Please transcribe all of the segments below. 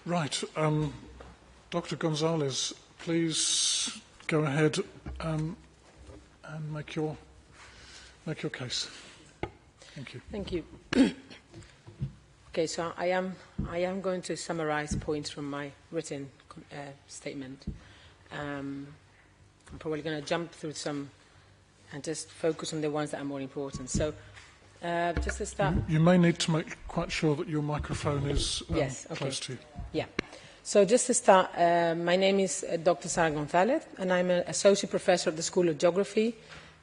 Right. Dr. Gonzalez, please go ahead and make your case. Thank you. Thank you. Okay, so I am going to summarize points from my written statement. I'm probably going to jump through some and just focus on the ones that are more important. So, just to start... You may need to make quite sure that your microphone is yes, okay. close to you. Yeah. So just to start, my name is Dr. Sara Gonzalez, and I'm an Associate Professor at the School of Geography,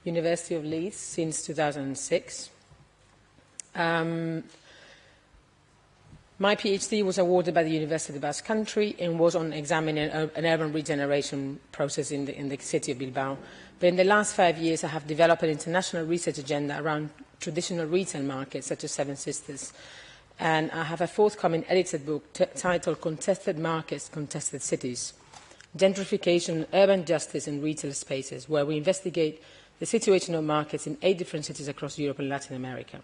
University of Leeds, since 2006. My PhD was awarded by the University of the Basque Country and was on examining an urban regeneration process in the city of Bilbao. But in the last 5 years, I have developed an international research agenda around traditional retail markets, such as Seven Sisters. And I have a forthcoming edited book titled Contested Markets, Contested Cities, Gentrification, Urban Justice and Retail Spaces, where we investigate the situation of markets in 8 different cities across Europe and Latin America.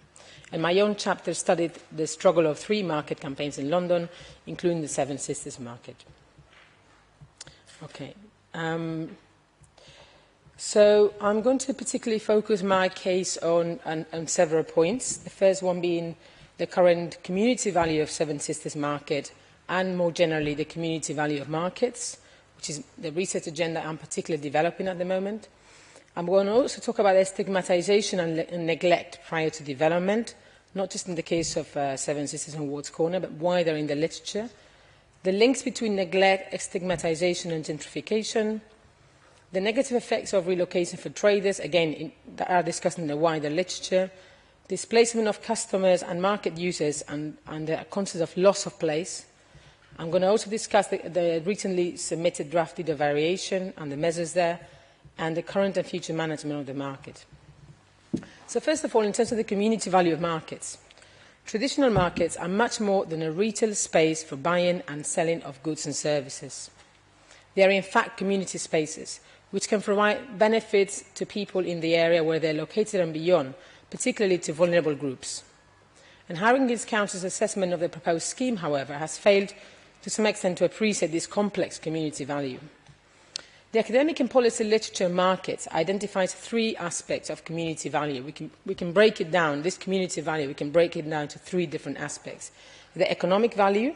And my own chapter studied the struggle of 3 market campaigns in London, including the Seven Sisters market. Okay. So I'm going to particularly focus my case on several points. The first one being the current community value of Seven Sisters market and more generally the community value of markets, which is the research agenda I'm particularly developing at the moment. I'm going to also talk about the stigmatization and neglect prior to development, not just in the case of Seven Sisters and Ward's Corner, but wider in the literature. The links between neglect, stigmatization and gentrification. The negative effects of relocation for traders, again, that are discussed in the wider literature. Displacement of customers and market users and the concept of loss of place. I'm going to also discuss the recently submitted draft deed of variation and the measures there, and the current and future management of the market. So first of all, in terms of the community value of markets, traditional markets are much more than a retail space for buying and selling of goods and services. They are in fact community spaces, which can provide benefits to people in the area where they are located and beyond, particularly to vulnerable groups. And Harrington's Council's assessment of the proposed scheme, however, has failed to some extent to appreciate this complex community value. The academic and policy literature markets identifies 3 aspects of community value. We can break it down, this community value, we can break it down to 3 different aspects. The economic value.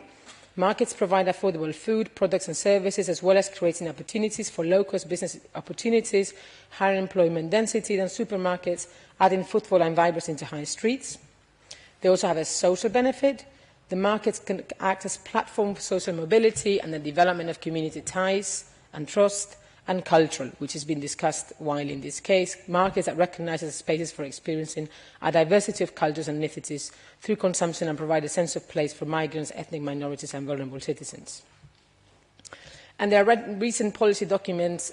Markets provide affordable food, products and services, as well as creating opportunities for low-cost business opportunities, higher employment density than supermarkets, adding footfall and vibrancy into high streets. They also have a social benefit. The markets can act as platform for social mobility and the development of community ties and trust, and cultural, which has been discussed widely in this case. Markets that recognise as spaces for experiencing a diversity of cultures and ethnicities through consumption and provide a sense of place for migrants, ethnic minorities and vulnerable citizens. And there are recent policy documents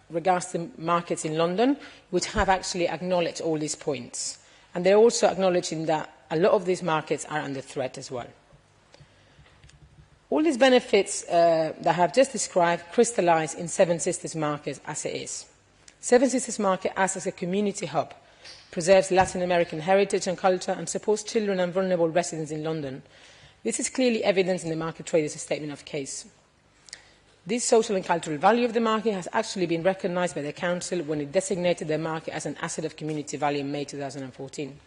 regards to markets in London, which have actually acknowledged all these points. And they're also acknowledging that a lot of these markets are under threat as well. All these benefits that I have just described crystallise in Seven Sisters Market as it is. Seven Sisters Market acts as a community hub, preserves Latin American heritage and culture, and supports children and vulnerable residents in London. This is clearly evident in the market traders' statement of case. This social and cultural value of the market has actually been recognised by the Council when it designated the market as an asset of community value in May 2014.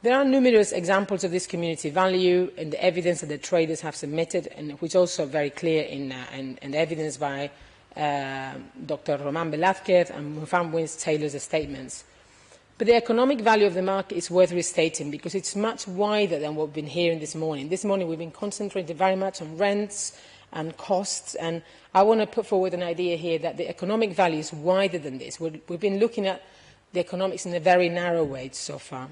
There are numerous examples of this community value in the evidence that the traders have submitted, and which is also very clear in the evidence by Dr. Roman Velázquez and Mufam Taylor's statements. But the economic value of the market is worth restating because it's much wider than what we've been hearing this morning. This morning we've been concentrating very much on rents and costs, and I want to put forward an idea here that the economic value is wider than this. We've been looking at the economics in a very narrow way so far.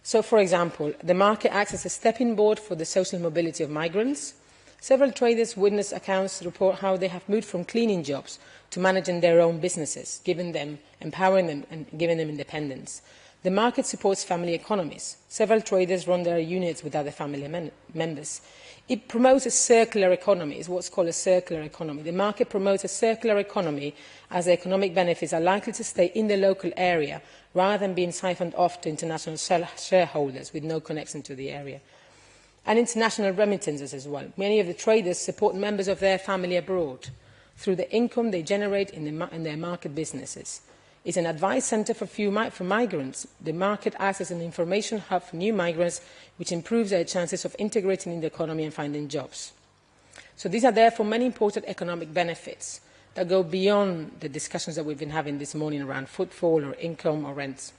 So, for example, the market acts as a stepping board for the social mobility of migrants. Several traders' witness accounts report how they have moved from cleaning jobs to managing their own businesses, empowering them and giving them independence. The market supports family economies. Several traders run their units with other family members. It promotes a circular economy, is what's called a circular economy. The market promotes a circular economy as the economic benefits are likely to stay in the local area rather than being siphoned off to international shareholders with no connection to the area. and international remittances as well. Many of the traders support members of their family abroad through the income they generate in their market businesses. It's an advice centre for migrants. The market acts as an information hub for new migrants, which improves their chances of integrating in the economy and finding jobs. So these are therefore many important economic benefits that go beyond the discussions that we've been having this morning around footfall or income or rents.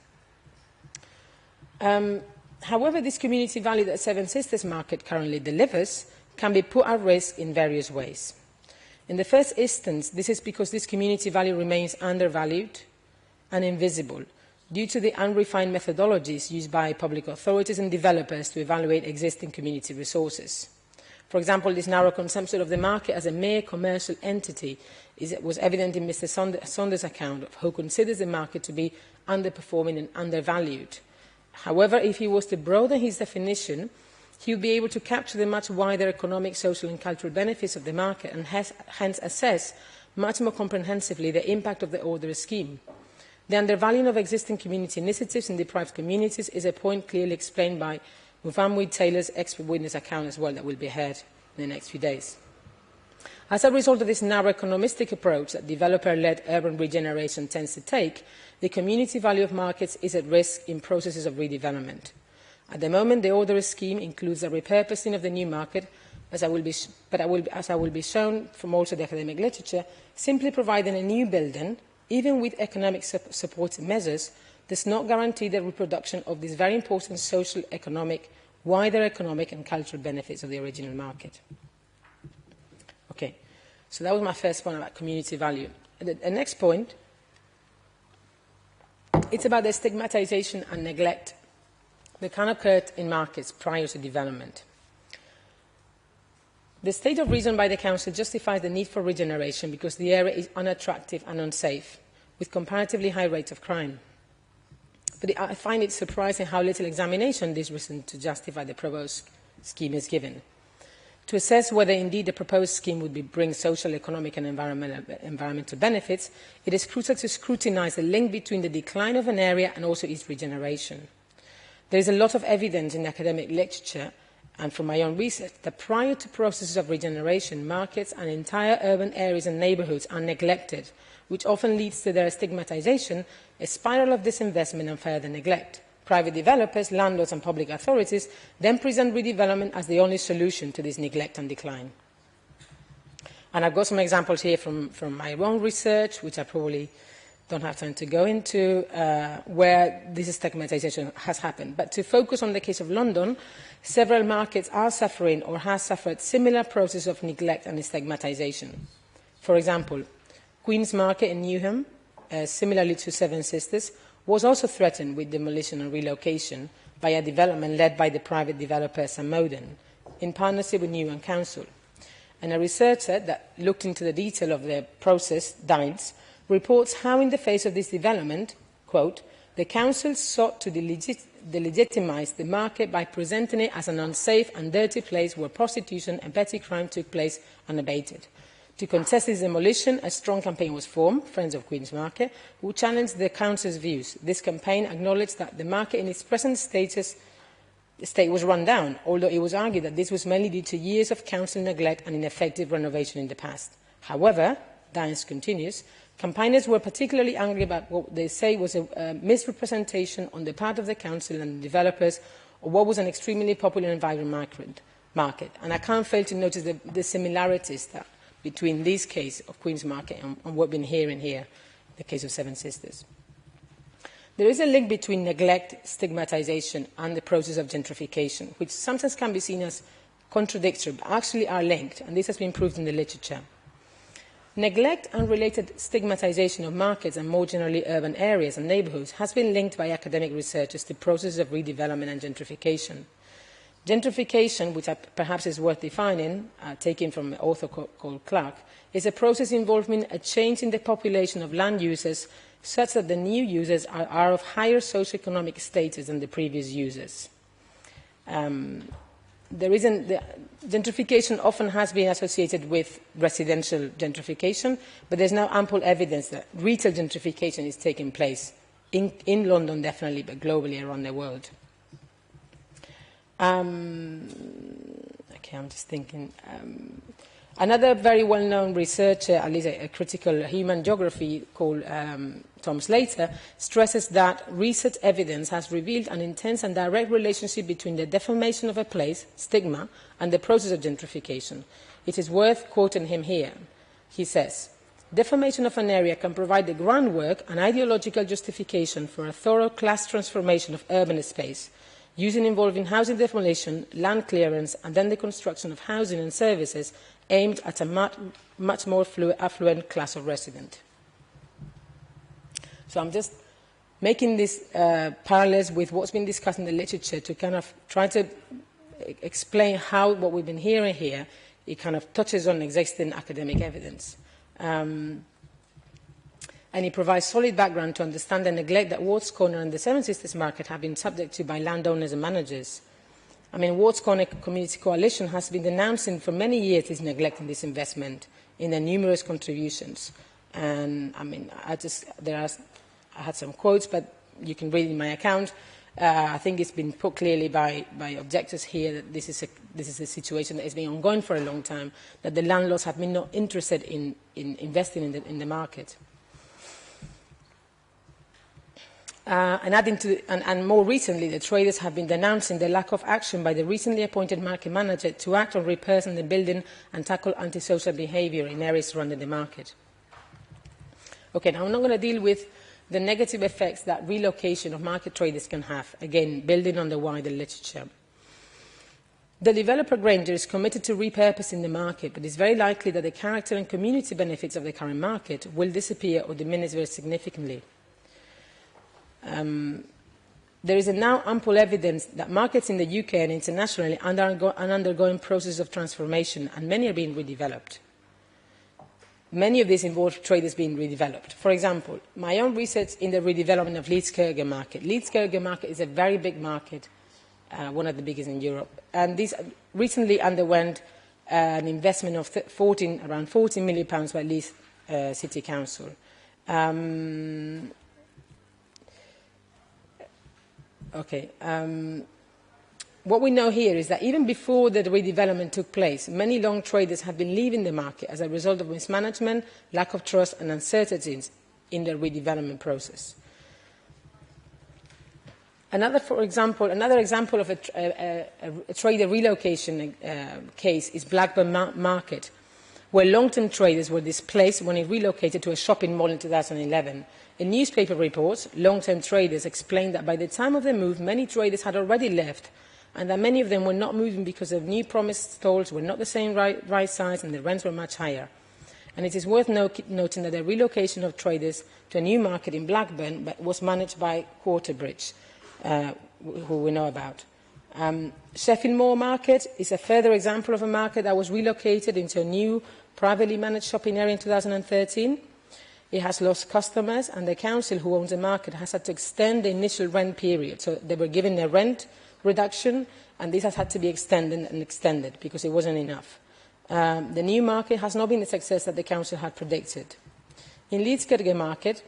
However, this community value that Seven Sisters Market currently delivers can be put at risk in various ways. In the first instance, this is because this community value remains undervalued and invisible due to the unrefined methodologies used by public authorities and developers to evaluate existing community resources. For example, this narrow consumption of the market as a mere commercial entity was evident in Mr. Saunders' account of who considers the market to be underperforming and undervalued. However, if he was to broaden his definition, he would be able to capture the much wider economic, social and cultural benefits of the market and hence assess much more comprehensively the impact of the order scheme. The undervaluing of existing community initiatives in deprived communities is a point clearly explained by Mufamwid Taylor's expert witness account as well that will be heard in the next few days. As a result of this narrow economistic approach that developer-led urban regeneration tends to take, the community value of markets is at risk in processes of redevelopment. At the moment, the order scheme includes a repurposing of the new market, as I will be shown from also the academic literature, simply providing a new building, even with economic support measures, does not guarantee the reproduction of these very important social, economic, wider economic and cultural benefits of the original market. Okay, so that was my first point about community value. The next point, it's about the stigmatization and neglect that can occur in markets prior to development. The state of reason by the Council justifies the need for regeneration because the area is unattractive and unsafe, with comparatively high rates of crime. But I find it surprising how little examination this reason to justify the proposed scheme is given. To assess whether indeed the proposed scheme would bring social, economic and environmental benefits, it is crucial to scrutinise the link between the decline of an area and also its regeneration. There is a lot of evidence in academic literature and from my own research that prior to processes of regeneration, markets and entire urban areas and neighbourhoods are neglected, which often leads to their stigmatisation, a spiral of disinvestment and further neglect. Private developers, landlords and public authorities then present redevelopment as the only solution to this neglect and decline. And I've got some examples here from my own research, which I probably don't have time to go into, where this stigmatisation has happened. But to focus on the case of London, several markets are suffering or have suffered similar processes of neglect and stigmatisation. For example, Queen's Market in Newham, similarly to Seven Sisters, was also threatened with demolition and relocation by a development led by the private developer St Moden, in partnership with Newham Council. And a researcher that looked into the detail of the process, Dines, reports how in the face of this development, quote, the Council sought to delegitimise the market by presenting it as an unsafe and dirty place where prostitution and petty crime took place unabated. To contest this demolition, a strong campaign was formed, Friends of Queen's Market, who challenged the Council's views. This campaign acknowledged that the market in its present state was run down, although it was argued that this was mainly due to years of Council neglect and ineffective renovation in the past. However, Dines continues, campaigners were particularly angry about what they say was a misrepresentation on the part of the Council and the developers of what was an extremely popular and vibrant market. And I can't fail to notice the similarities between this case of Queen's Market and what we've been hearing here, the case of Seven Sisters. There is a link between neglect, stigmatisation and the process of gentrification, which sometimes can be seen as contradictory, but actually are linked, and this has been proved in the literature. Neglect and related stigmatisation of markets and more generally urban areas and neighbourhoods has been linked by academic researchers to processes of redevelopment and gentrification. Gentrification, which perhaps is worth defining, taken from an author called Clark, is a process involving a change in the population of land users such that the new users are of higher socioeconomic status than the previous users. Gentrification often has been associated with residential gentrification, but there's now ample evidence that retail gentrification is taking place, in London definitely, but globally around the world. Okay, I'm just thinking. Another very well-known researcher, at least a critical human geography called Tom Slater, stresses that research evidence has revealed an intense and direct relationship between the deformation of a place, stigma, and the process of gentrification. It is worth quoting him here. He says, "Deformation of an area can provide the groundwork and ideological justification for a thorough class transformation of urban space, using involving housing demolition, land clearance, and then the construction of housing and services aimed at a much more affluent class of resident." So I'm just making these parallels with what's been discussed in the literature to kind of try to explain how what we've been hearing here, it kind of touches on existing academic evidence. And it provides solid background to understand the neglect that Wards Corner and the Seven Sisters Market have been subject to by landowners and managers. I mean, Wards Corner Community Coalition has been denouncing for many years this neglect and this investment in their numerous contributions. And I mean, I had some quotes, but you can read in my account. I think it's been put clearly by objectors here that this is a situation that has been ongoing for a long time, that the landlords have been not interested in investing in the market. And more recently, the traders have been denouncing the lack of action by the recently appointed market manager to act on repairs in the building and tackle antisocial behaviour in areas surrounding the market. Okay, now I'm not going to deal with the negative effects that relocation of market traders can have, again, building on the wider literature. The developer Granger is committed to repurposing the market, but it's very likely that the character and community benefits of the current market will disappear or diminish very significantly. There is now ample evidence that markets in the UK and internationally are undergoing processes of transformation, and many are being redeveloped. Many of these involve traders being redeveloped. For example, my own research in the redevelopment of Leeds Kurgan Market. Leeds Kurgan Market is a very big market, one of the biggest in Europe, and this recently underwent an investment of around £14 million by Leeds City Council. What we know here is that even before the redevelopment took place, many long traders have been leaving the market as a result of mismanagement, lack of trust and uncertainties in the redevelopment process. Another example of a trader relocation case is Blackburn Market, where long-term traders were displaced when it relocated to a shopping mall in 2011. In newspaper reports, long-term traders explained that by the time of the move, many traders had already left, and that many of them were not moving because the new promised stalls were not the same right size and the rents were much higher. And it is worth noting that the relocation of traders to a new market in Blackburn was managed by Quarterbridge, who we know about. Sheffield Moor Market is a further example of a market that was relocated into a new privately managed shopping area in 2013. It has lost customers, and the council who owns the market has had to extend the initial rent period. So they were given a rent reduction, and this has had to be extended because it wasn't enough. The new market has not been the success that the council had predicted. In Leeds Kurgan Market,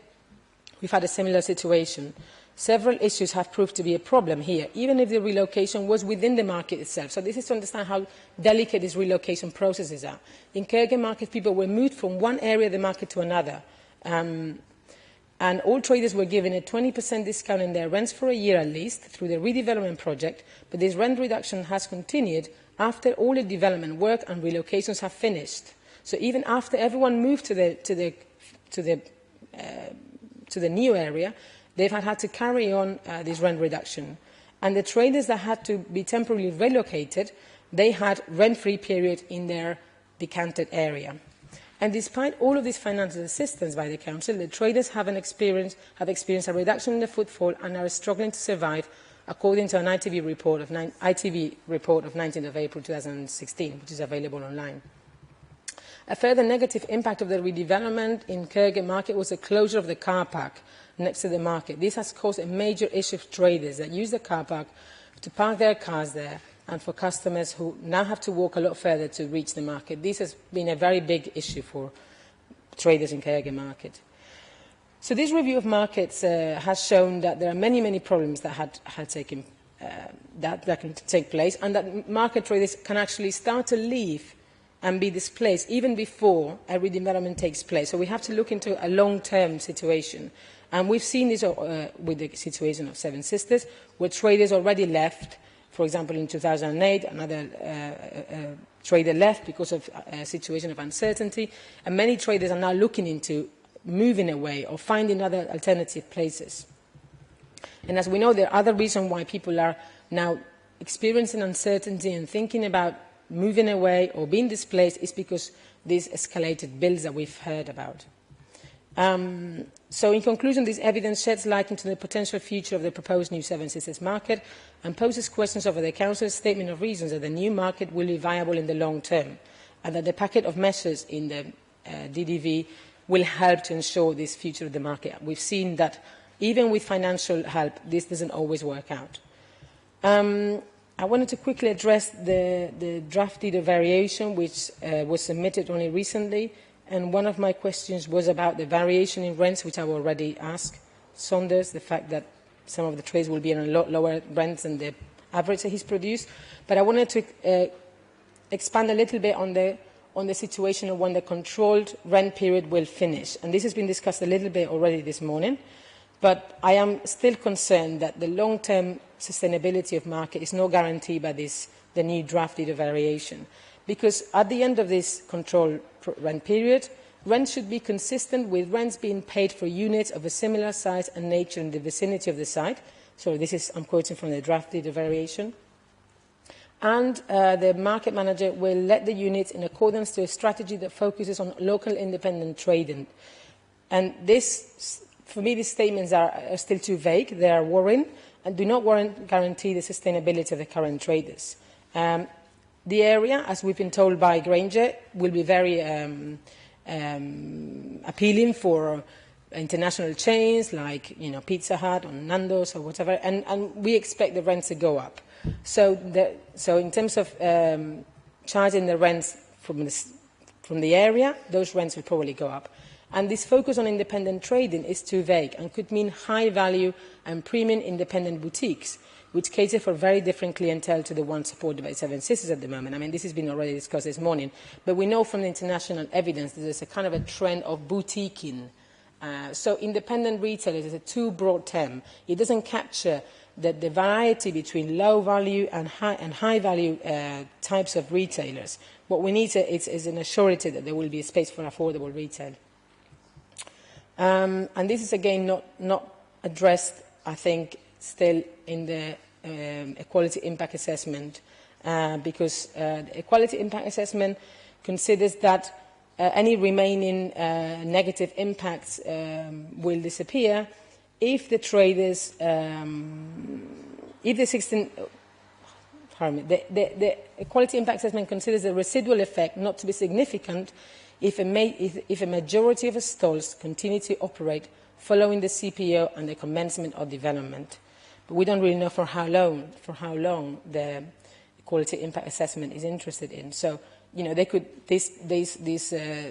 we've had a similar situation. Several issues have proved to be a problem here, even if the relocation was within the market itself. So this is to understand how delicate these relocation processes are. In Kurgan Market, people were moved from one area of the market to another. And all traders were given a 20% discount in their rents for a year at least through the redevelopment project, but this rent reduction has continued after all the development work and relocations have finished. So even after everyone moved to the new area, they've had to carry on this rent reduction. And the traders that had to be temporarily relocated, they had rent-free period in their decanted area. And despite all of this financial assistance by the council, the traders have experienced a reduction in the footfall and are struggling to survive, according to an ITV report of 19th of April 2016, which is available online. A further negative impact of the redevelopment in Kurgan Market was the closure of the car park next to the market. This has caused a major issue for traders that use the car park to park their cars there, and for customers who now have to walk a lot further to reach the market. This has been a very big issue for traders in Kurgan Market. So this review of markets has shown that there are many, many problems that had taken that can take place, and that market traders can actually start to leave and be displaced even before a redevelopment takes place. So we have to look into a long-term situation. And we've seen this with the situation of Seven Sisters, where traders already left. For example, in 2008, another trader left because of a situation of uncertainty, and many traders are now looking into moving away or finding other alternative places. And as we know, there are other reasons why people are now experiencing uncertainty and thinking about moving away or being displaced is because these escalated bills that we've heard about. So in conclusion, this evidence sheds light into the potential future of the proposed new Seven Sisters market and poses questions over the Council's statement of reasons that the new market will be viable in the long term and that the packet of measures in the DDV will help to ensure this future of the market. We've seen that even with financial help, this doesn't always work out. I wanted to quickly address the draft deed of variation, which was submitted only recently. And one of my questions was about the variation in rents, which I've already asked Saunders, the fact that some of the trades will be on a lot lower rents than the average that he's produced. But I wanted to expand a little bit on the situation of when the controlled rent period will finish. And this has been discussed a little bit already this morning. But I am still concerned that the long-term sustainability of market is not guaranteed by the new draft deed of variation. Because at the end of this control rent period, rent should be consistent with rents being paid for units of a similar size and nature in the vicinity of the site. So this is, I'm quoting from the draft deed of variation. And the market manager will let the units in accordance to a strategy that focuses on local independent trading. And this, for me, these statements are still too vague. They are worrying and do not guarantee the sustainability of the current traders. The area, as we've been told by Granger, will be very appealing for international chains like Pizza Hut or Nando's or whatever, and we expect the rents to go up. So in terms of charging the rents from the area, those rents will probably go up. And this focus on independent trading is too vague and could mean high value and premium independent boutiques, which cater for very different clientele to the one supported by Seven Sisters at the moment. I mean, this has been already discussed this morning, but we know from the international evidence that there's a kind of a trend of boutiquing. So independent retailers is a too broad term. It doesn't capture the variety between low value and high value types of retailers. What we need is an assurity that there will be a space for affordable retail. And this is again not addressed, I think, still in the equality impact assessment, because the equality impact assessment considers that any remaining negative impacts will disappear if the traders, if the equality impact assessment considers the residual effect not to be significant if a majority of the stalls continue to operate following the CPO and the commencement of development. But we don't really know for how long the equality impact assessment is interested in. So, they could, the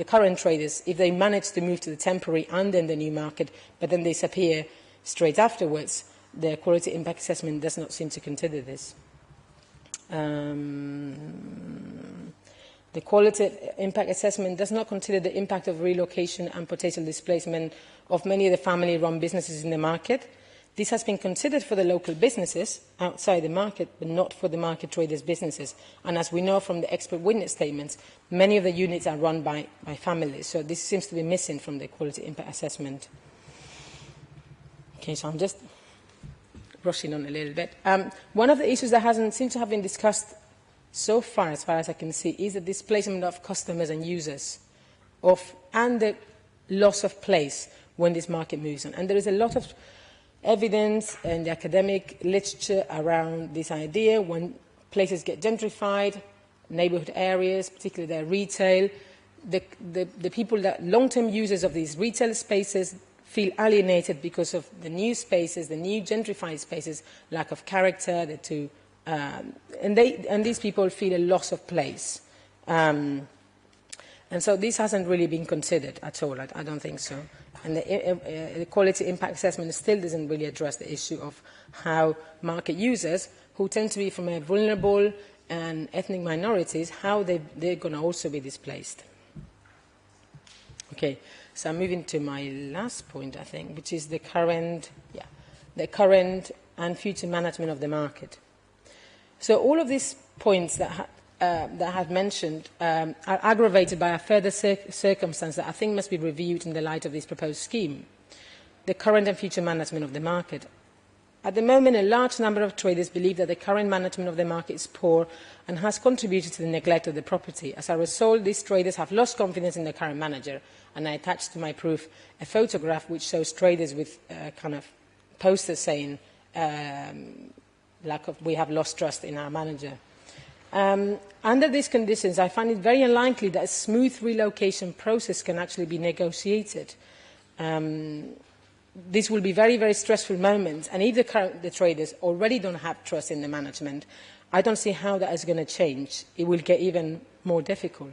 current traders, if they manage to move to the temporary and then the new market, but then disappear straight afterwards, the equality impact assessment does not seem to consider this. The quality impact assessment does not consider the impact of relocation and potential displacement of many of the family-run businesses in the market. This has been considered for the local businesses outside the market, but not for the market traders' businesses. And as we know from the expert witness statements, many of the units are run by families. So this seems to be missing from the quality impact assessment. Okay, so I'm just rushing on a little bit. One of the issues that hasn't seemed to have been discussed so far as I can see, is the displacement of customers and users and the loss of place when this market moves on. And there is a lot of evidence in the academic literature around this idea. When places get gentrified, neighbourhood areas, particularly their retail, the people that long-term users of these retail spaces feel alienated because of the new spaces, the new gentrified spaces, lack of character, and these people feel a loss of place. And so this hasn't really been considered at all. I don't think so. And the quality impact assessment still doesn't really address the issue of how market users, who tend to be from a vulnerable and ethnic minorities, how they're going to also be displaced. Okay, so I'm moving to my last point, I think, which is the current and future management of the market. So all of these points that I have mentioned are aggravated by a further circumstance that I think must be reviewed in the light of this proposed scheme, the current and future management of the market. At the moment, a large number of traders believe that the current management of the market is poor and has contributed to the neglect of the property. As a result, these traders have lost confidence in the current manager, and I attached to my proof a photograph which shows traders with kind of posters saying, we have lost trust in our manager. Under these conditions, I find it very unlikely that a smooth relocation process can actually be negotiated. This will be very, very stressful moments, and if the traders already don't have trust in the management, I don't see how that is going to change. It will get even more difficult.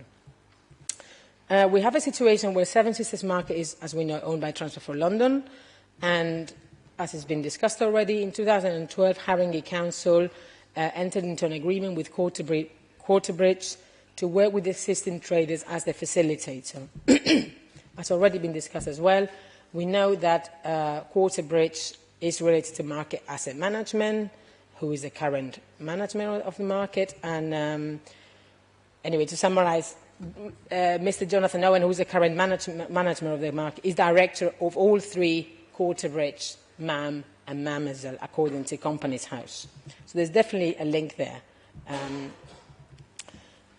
We have a situation where Seven Sisters Market is, as we know, owned by Transfer for London, and as has been discussed already, in 2012, Haringey Council entered into an agreement with Quarterbridge to work with existing traders as the facilitator. As already been discussed as well, we know that Quarterbridge is related to Market Asset Management, who is the current management of the market. And anyway, to summarise, Mr. Jonathan Owen, who is the current management of the market, is director of all three: Quarterbridge, MAM and Mademoiselle, according to Companies House. So there's definitely a link there.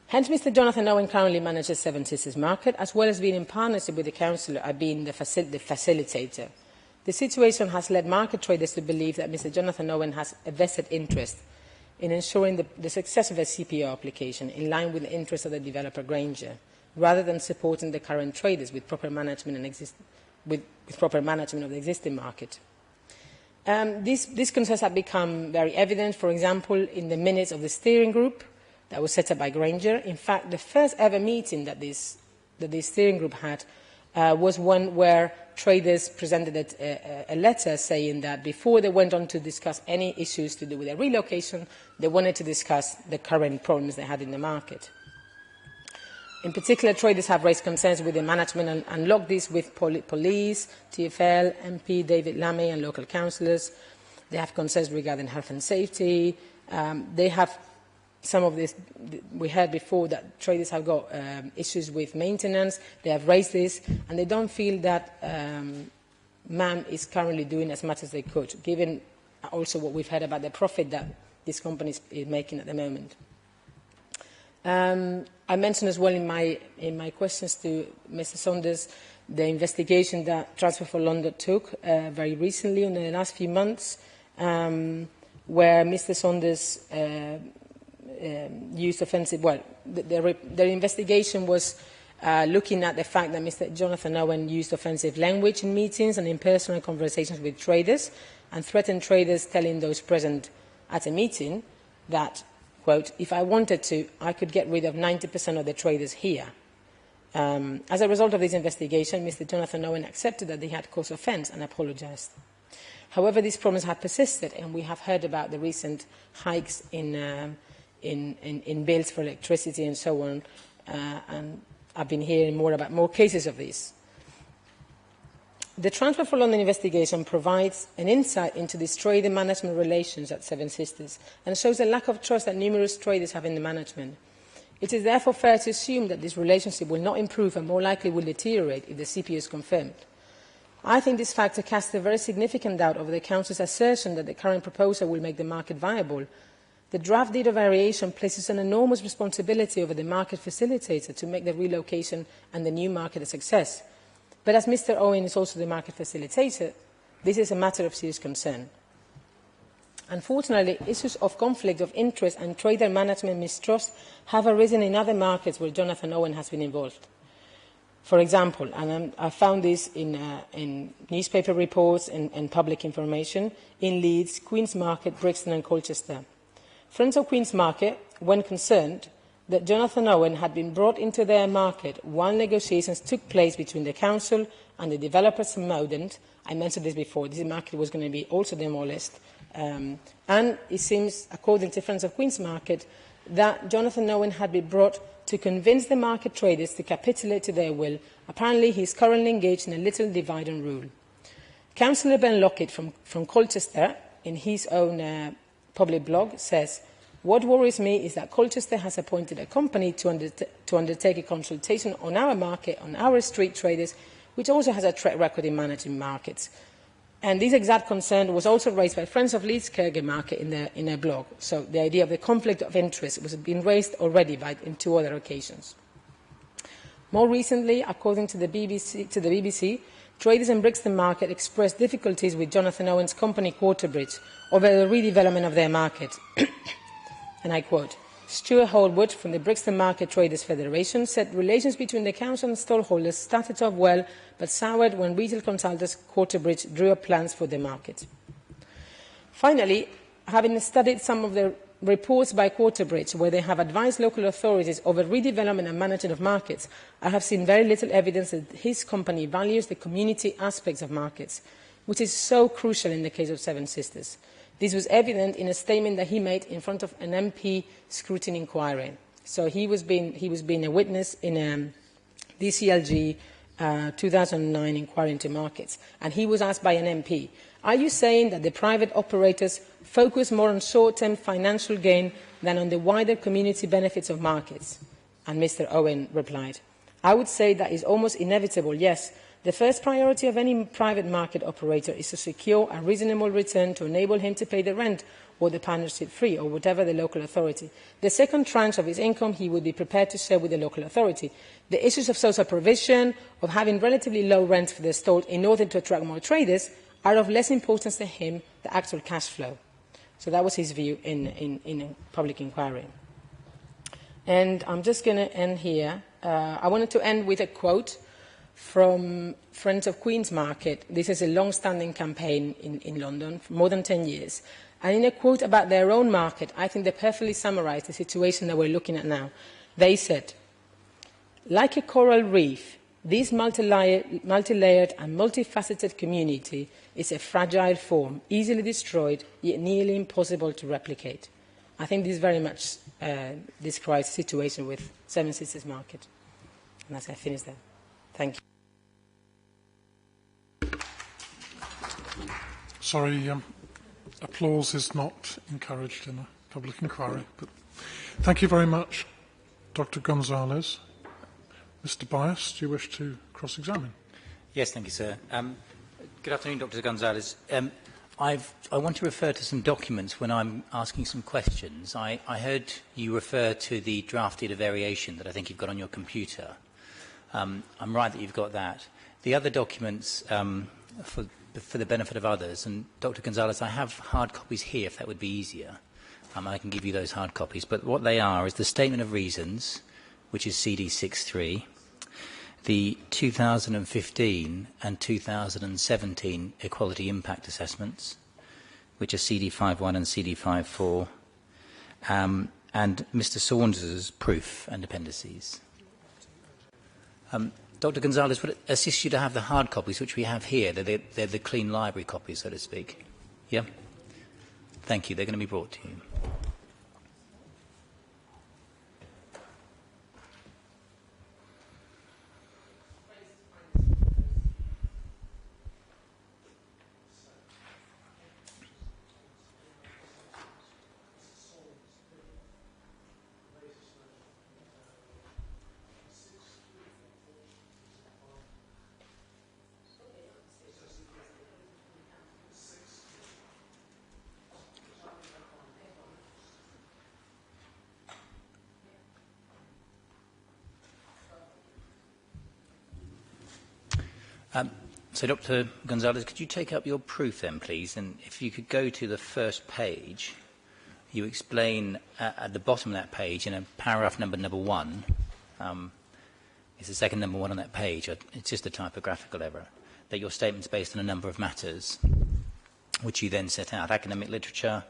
Hence, Mr. Jonathan Owen currently manages Seven Sisters Market, as well as being in partnership with the councillor, being the facilitator. The situation has led market traders to believe that Mr. Jonathan Owen has a vested interest in ensuring the success of a CPO application in line with the interests of the developer Granger, rather than supporting the current traders with proper management with proper management of the existing market. These concerns have become very evident, for example, in the minutes of the steering group that was set up by Granger. In fact, the first ever meeting that this steering group had was one where traders presented a letter saying that before they went on to discuss any issues to do with their relocation, they wanted to discuss the current problems they had in the market. In particular, traders have raised concerns with the management and unlocked this with police, TfL, MP David Lammy and local councillors. They have concerns regarding health and safety. They have some of this. We heard before that traders have got issues with maintenance. They have raised this, and they don't feel that MAM is currently doing as much as they could, given also what we've heard about the profit that this company is making at the moment. I mentioned as well in my questions to Mr. Saunders the investigation that Transfer for London took very recently in the last few months, where Mr. Saunders used offensive. Well, their investigation was looking at the fact that Mr. Jonathan Owen used offensive language in meetings and in personal conversations with traders, and threatened traders, telling those present at a meeting that, quote, "If I wanted to, I could get rid of 90% of the traders here." As a result of this investigation, Mr. Jonathan Owen accepted that he had caused offence and apologised. However, these problems have persisted, and we have heard about the recent hikes in bills for electricity and so on, and I've been hearing more cases of this. The Transfer for London investigation provides an insight into these trade and management relations at Seven Sisters and shows a lack of trust that numerous traders have in the management. It is therefore fair to assume that this relationship will not improve and more likely will deteriorate if the CPO is confirmed. I think this factor casts a very significant doubt over the Council's assertion that the current proposal will make the market viable. The draft deed of variation places an enormous responsibility over the market facilitator to make the relocation and the new market a success. But as Mr. Owen is also the market facilitator, this is a matter of serious concern. Unfortunately, issues of conflict of interest and trader management mistrust have arisen in other markets where Jonathan Owen has been involved. For example, and I found this in newspaper reports and public information, in Leeds, Queen's Market, Brixton and Colchester. Friends of Queen's Market, when concerned, that Jonathan Owen had been brought into their market while negotiations took place between the council and the developers in Mowden. I mentioned this before, this market was going to be also demolished. And it seems, according to Friends of Queen's Market, that Jonathan Owen had been brought to convince the market traders to capitulate to their will. Apparently, he is currently engaged in a little divide and rule. Councillor Ben Lockett from Colchester, in his own public blog, says, "What worries me is that Colchester has appointed a company to undertake a consultation on our market, on our street traders, which also has a track record in managing markets." And this exact concern was also raised by Friends of Leeds Kurgan Market in their blog. So the idea of the conflict of interest was being raised already in 2 other occasions. More recently, according to the BBC, traders in Brixton Market expressed difficulties with Jonathan Owen's company Quarterbridge over the redevelopment of their market. And I quote, Stuart Holwood from the Brixton Market Traders Federation said relations between the council and stallholders started off well, but soured when retail consultants Quarterbridge drew up plans for the market. Finally, having studied some of the reports by Quarterbridge where they have advised local authorities over redevelopment and management of markets, I have seen very little evidence that his company values the community aspects of markets, which is so crucial in the case of Seven Sisters. This was evident in a statement that he made in front of an MP scrutiny inquiry. So he was being a witness in a DCLG 2009 inquiry into markets. And he was asked by an MP, are you saying that the private operators focus more on short-term financial gain than on the wider community benefits of markets? And Mr. Owen replied, I would say that is almost inevitable, yes. The first priority of any private market operator is to secure a reasonable return to enable him to pay the rent or the partnership fee or whatever the local authority. The second tranche of his income he would be prepared to share with the local authority. The issues of social provision, of having relatively low rent for the stall in order to attract more traders, are of less importance to him than the actual cash flow. So that was his view in a public inquiry. And I'm just going to end here. I wanted to end with a quote from Friends of Queen's Market. This is a long-standing campaign in London for more than 10 years. And in a quote about their own market, I think they perfectly summarised the situation that we're looking at now. They said, like a coral reef, this multi-layered and multifaceted community is a fragile form, easily destroyed, yet nearly impossible to replicate. I think this very much describes the situation with Seven Sisters Market. And as I finish there. Thank you. Sorry, applause is not encouraged in a public inquiry. But thank you very much, Dr. Gonzalez. Mr. Bias, do you wish to cross-examine? Yes, thank you, sir. Good afternoon, Dr. Gonzalez. I want to refer to some documents when I'm asking some questions. I heard you refer to the draft data variation that I think you've got on your computer. I'm right that you've got that. The other documents, for the benefit of others, and Dr. Gonzalez, I have hard copies here if that would be easier. I can give you those hard copies. But what they are is the Statement of Reasons, which is CD 63, the 2015 and 2017 Equality Impact Assessments, which are CD 51 and CD 54, and Mr. Saunders's proof and appendices. Dr. Gonzalez, would it assist you to have the hard copies, which we have here? They're the clean library copies, so to speak. Yeah? Thank you. They're going to be brought to you. So, Dr. Gonzalez, could you take up your proof then, please? And if you could go to the first page, you explain at the bottom of that page, in a paragraph number 1, it's the second number 1 on that page, it's just a typographical error, that your statement's based on a number of matters, which you then set out: academic literature,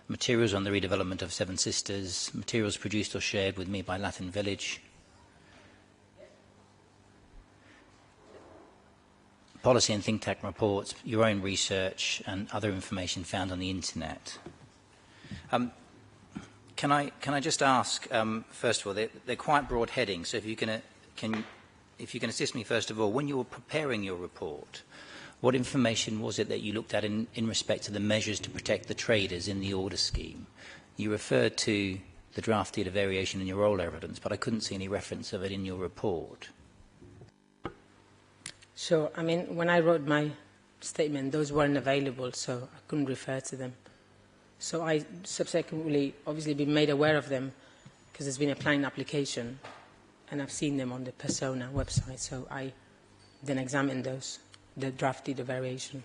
materials on the redevelopment of Seven Sisters, materials produced or shared with me by Latin Village, policy and think tank reports, your own research, and other information found on the internet. Can I just ask, first of all, they're quite broad headings, so if you can assist me first of all, when you were preparing your report, what information was it that you looked at in respect to the measures to protect the traders in the order scheme? You referred to the draft deed of variation in your oral evidence, but I couldn't see any reference of it in your report. Sure. I mean, when I wrote my statement, those weren't available, so I couldn't refer to them. So I subsequently obviously been made aware of them because there's been a planning application and I've seen them on the Persona website. So I then examined those, the draft deed of variation.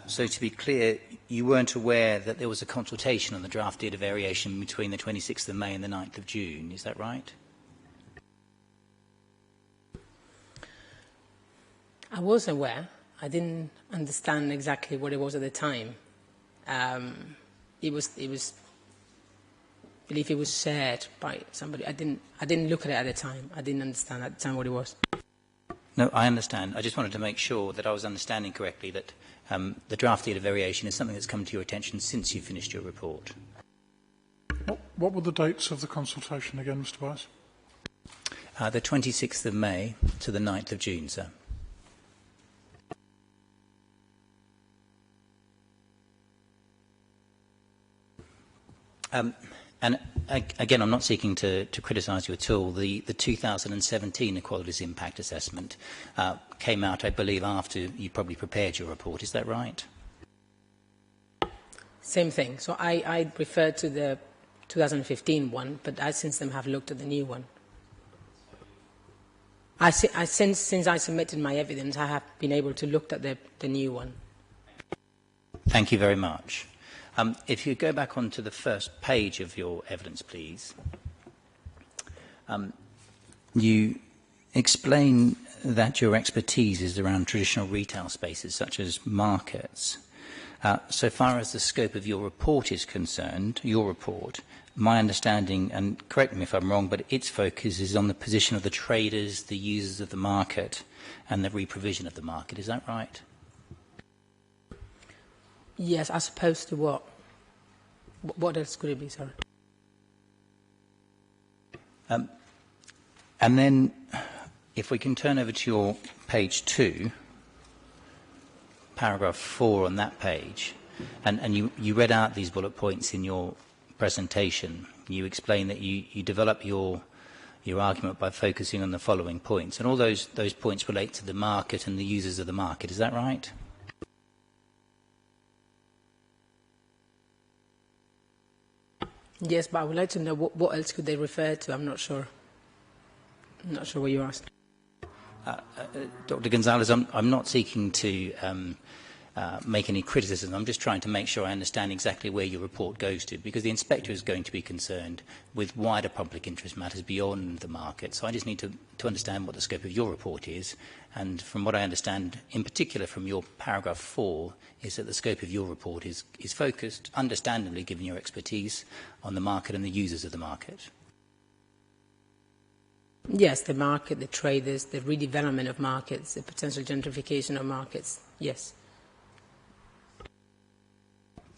So to be clear, you weren't aware that there was a consultation on the draft deed of variation between the 26th of May and the 9th of June, is that right? I was aware. I didn't understand exactly what it was at the time. I believe it was shared by somebody. I didn't look at it at the time. I didn't understand at the time what it was. No, I understand. I just wanted to make sure that I was understanding correctly that the draft deed of variation is something that's come to your attention since you finished your report. What were the dates of the consultation again, Mr. Bias? The 26th of May to the 9th of June, sir. And again, I'm not seeking to criticise you at all. The 2017 Equalities Impact Assessment came out, I believe, after you probably prepared your report. Is that right? Same thing. So I referred to the 2015 one, but I since then have looked at the new one. Since I submitted my evidence, I have been able to look at the new one. Thank you very much. If you go back onto the first page of your evidence, please. You explain that your expertise is around traditional retail spaces, such as markets. So far as the scope of your report is concerned, your report, my understanding, and correct me if I'm wrong, but its focus is on the position of the traders, the users of the market, and the reprovision of the market. Is that right? Yes, as opposed to what? What else could it be, sorry? And then, if we can turn over to your page 2, paragraph 4 on that page, and you read out these bullet points in your presentation. You explain that you develop your argument by focusing on the following points, and all those points relate to the market and the users of the market. Is that right? Yes, but I would like to know what else could they refer to. I'm not sure. I'm not sure what you asked. Dr. Gonzalez, I'm not seeking to make any criticism. I'm just trying to make sure I understand exactly where your report goes to, because the inspector is going to be concerned with wider public interest matters beyond the market. So I just need to understand what the scope of your report is. And from what I understand, in particular from your paragraph 4, is that the scope of your report is focused, understandably given your expertise, on the market and the users of the market. Yes, the market, the traders, the redevelopment of markets, the potential gentrification of markets, yes.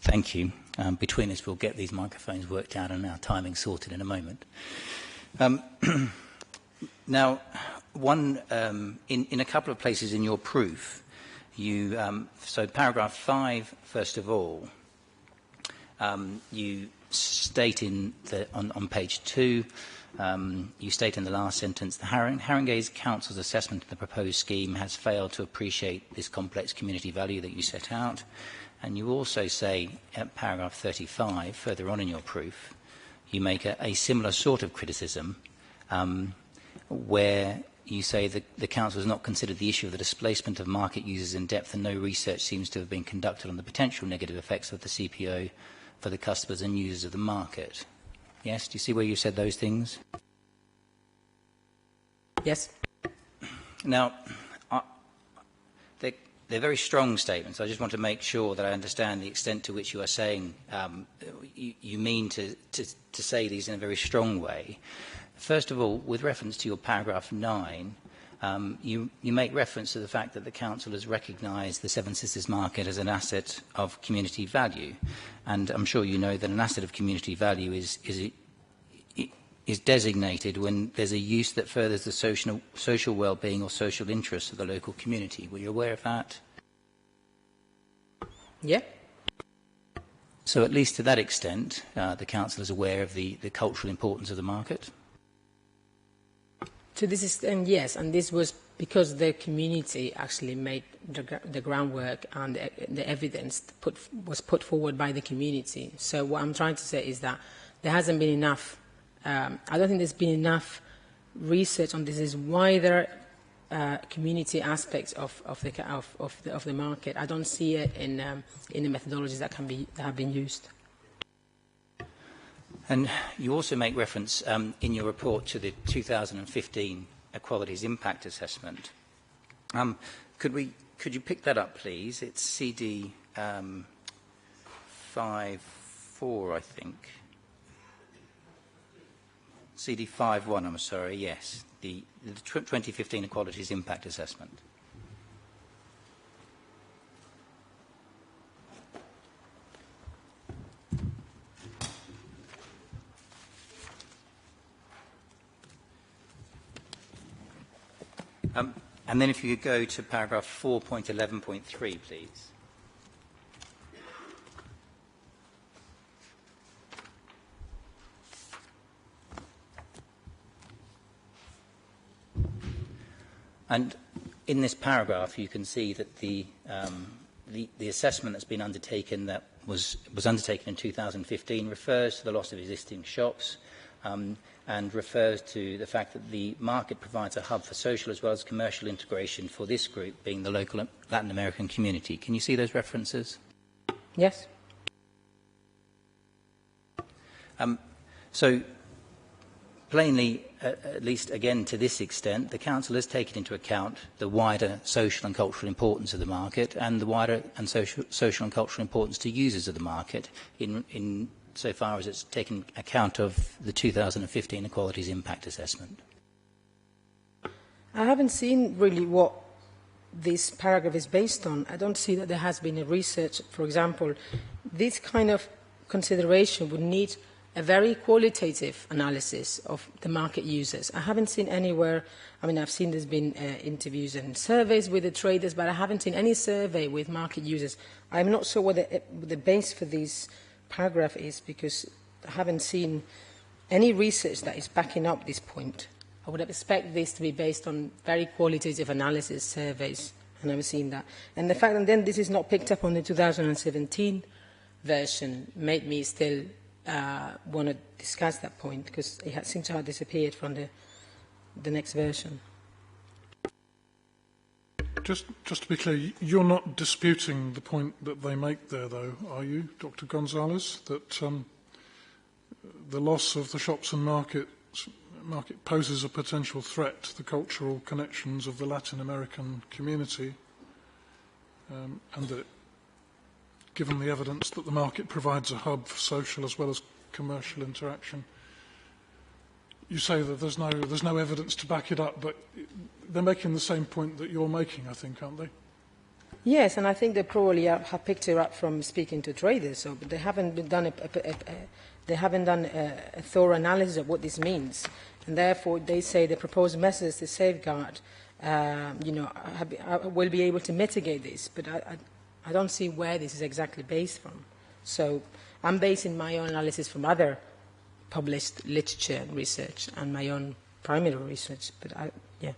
Thank you. Between us, we'll get these microphones worked out and our timing sorted in a moment. Now, in a couple of places in your proof, so paragraph 5, first of all, you state on page 2, you state in the last sentence, the Haringey's Council's assessment of the proposed scheme has failed to appreciate this complex community value that you set out. And you also say at paragraph 35, further on in your proof, you make a similar sort of criticism where you say that the Council has not considered the issue of the displacement of market users in depth, and no research seems to have been conducted on the potential negative effects of the CPO for the customers and users of the market. Yes? Do you see where you said those things? Yes. Now, they're very strong statements. I just want to make sure that I understand the extent to which you are saying you mean to say these in a very strong way. First of all, with reference to your paragraph 9, you make reference to the fact that the Council has recognised the Seven Sisters Market as an asset of community value. And I'm sure you know that an asset of community value is designated when there's a use that furthers the social well-being or social interests of the local community. Were you aware of that? Yeah. So at least to that extent, the Council is aware of the cultural importance of the market? To this extent, yes, and this was because the community actually made the groundwork and the evidence was put forward by the community. So what I'm trying to say is that there hasn't been enough. I don't think there's been enough research on this. Is wider community aspects of the market. I don't see it in the methodologies that have been used. And you also make reference in your report to the 2015 Equalities Impact Assessment. Could you pick that up, please? It's CD 5.4, I think. CD 5.1, I'm sorry, yes. The 2015 Equalities Impact Assessment. And then if you could go to paragraph 4.11.3, please. And in this paragraph, you can see that the assessment that's been undertaken, that was undertaken in 2015, refers to the loss of existing shops, and refers to the fact that the market provides a hub for social as well as commercial integration for this group, being the local Latin American community. Can you see those references? Yes. So, plainly, at least again to this extent, the Council has taken into account the wider social and cultural importance of the market and the wider and social and cultural importance to users of the market in so far as it's taken account of the 2015 Equalities Impact Assessment. I haven't seen really what this paragraph is based on. I don't see that there has been a research. For example, this kind of consideration would need a very qualitative analysis of the market users. I haven't seen anywhere, I mean, I've seen there's been interviews and surveys with the traders, but I haven't seen any survey with market users. I'm not sure what the base for this paragraph is, because I haven't seen any research that is backing up this point. I would expect this to be based on very qualitative analysis, surveys. I've never seen that. And the fact that then this is not picked up on the 2017 version made me still want to discuss that point, because it seems to have disappeared from the next version. Just to be clear, you're not disputing the point that they make there, though, are you, Dr. Gonzalez, that the loss of the shops and market poses a potential threat to the cultural connections of the Latin American community, and that, given the evidence that the market provides a hub for social as well as commercial interaction, you say that there's no evidence to back it up, but they're making the same point that you're making, I think, aren't they? Yes, and I think they probably have picked it up from speaking to traders, so but they haven't done a thorough analysis of what this means, and therefore they say the proposed measures to safeguard, will be able to mitigate this, but I don't see where this is exactly based from. So I'm basing my own analysis from other published literature and research and my own primary research, but yeah.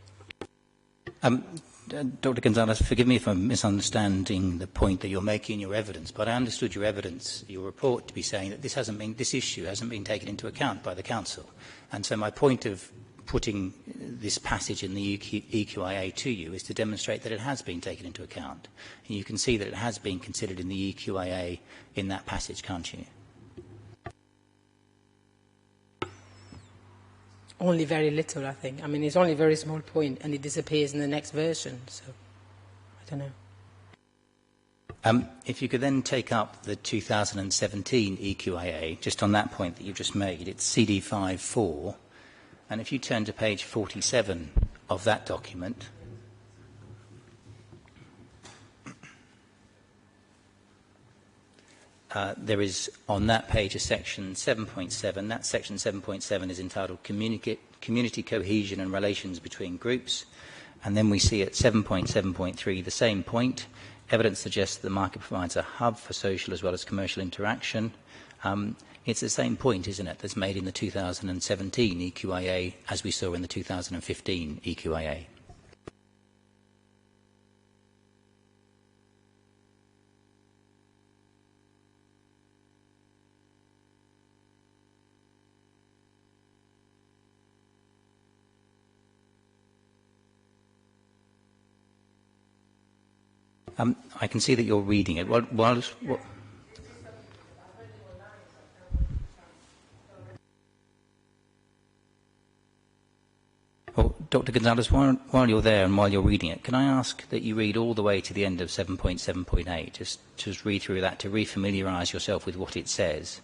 Dr. Gonzalez, forgive me if I'm misunderstanding the point that you're making in your evidence, but I understood your evidence, your report, to be saying that this issue hasn't been taken into account by the Council. And so my point of putting this passage in the EQIA to you is to demonstrate that it has been taken into account. And you can see that it has been considered in the EQIA in that passage, can't you? Only very little, I think. I mean, it's only a very small point, and it disappears in the next version, so I don't know. If you could then take up the 2017 EQIA, just on that point that you've just made, it's CD54, and if you turn to page 47 of that document, there is on that page a section 7.7. That section 7.7 is entitled Community Cohesion and Relations Between Groups. And then we see at 7.7.3 the same point. Evidence suggests that the market provides a hub for social as well as commercial interaction. It's the same point, isn't it, that's made in the 2017 EQIA as we saw in the 2015 EQIA. I can see that you're reading it. Well, Dr. Gonzalez, while you're there and while you're reading it, can I ask that you read all the way to the end of 7.7.8? Just read through that to refamiliarise yourself with what it says,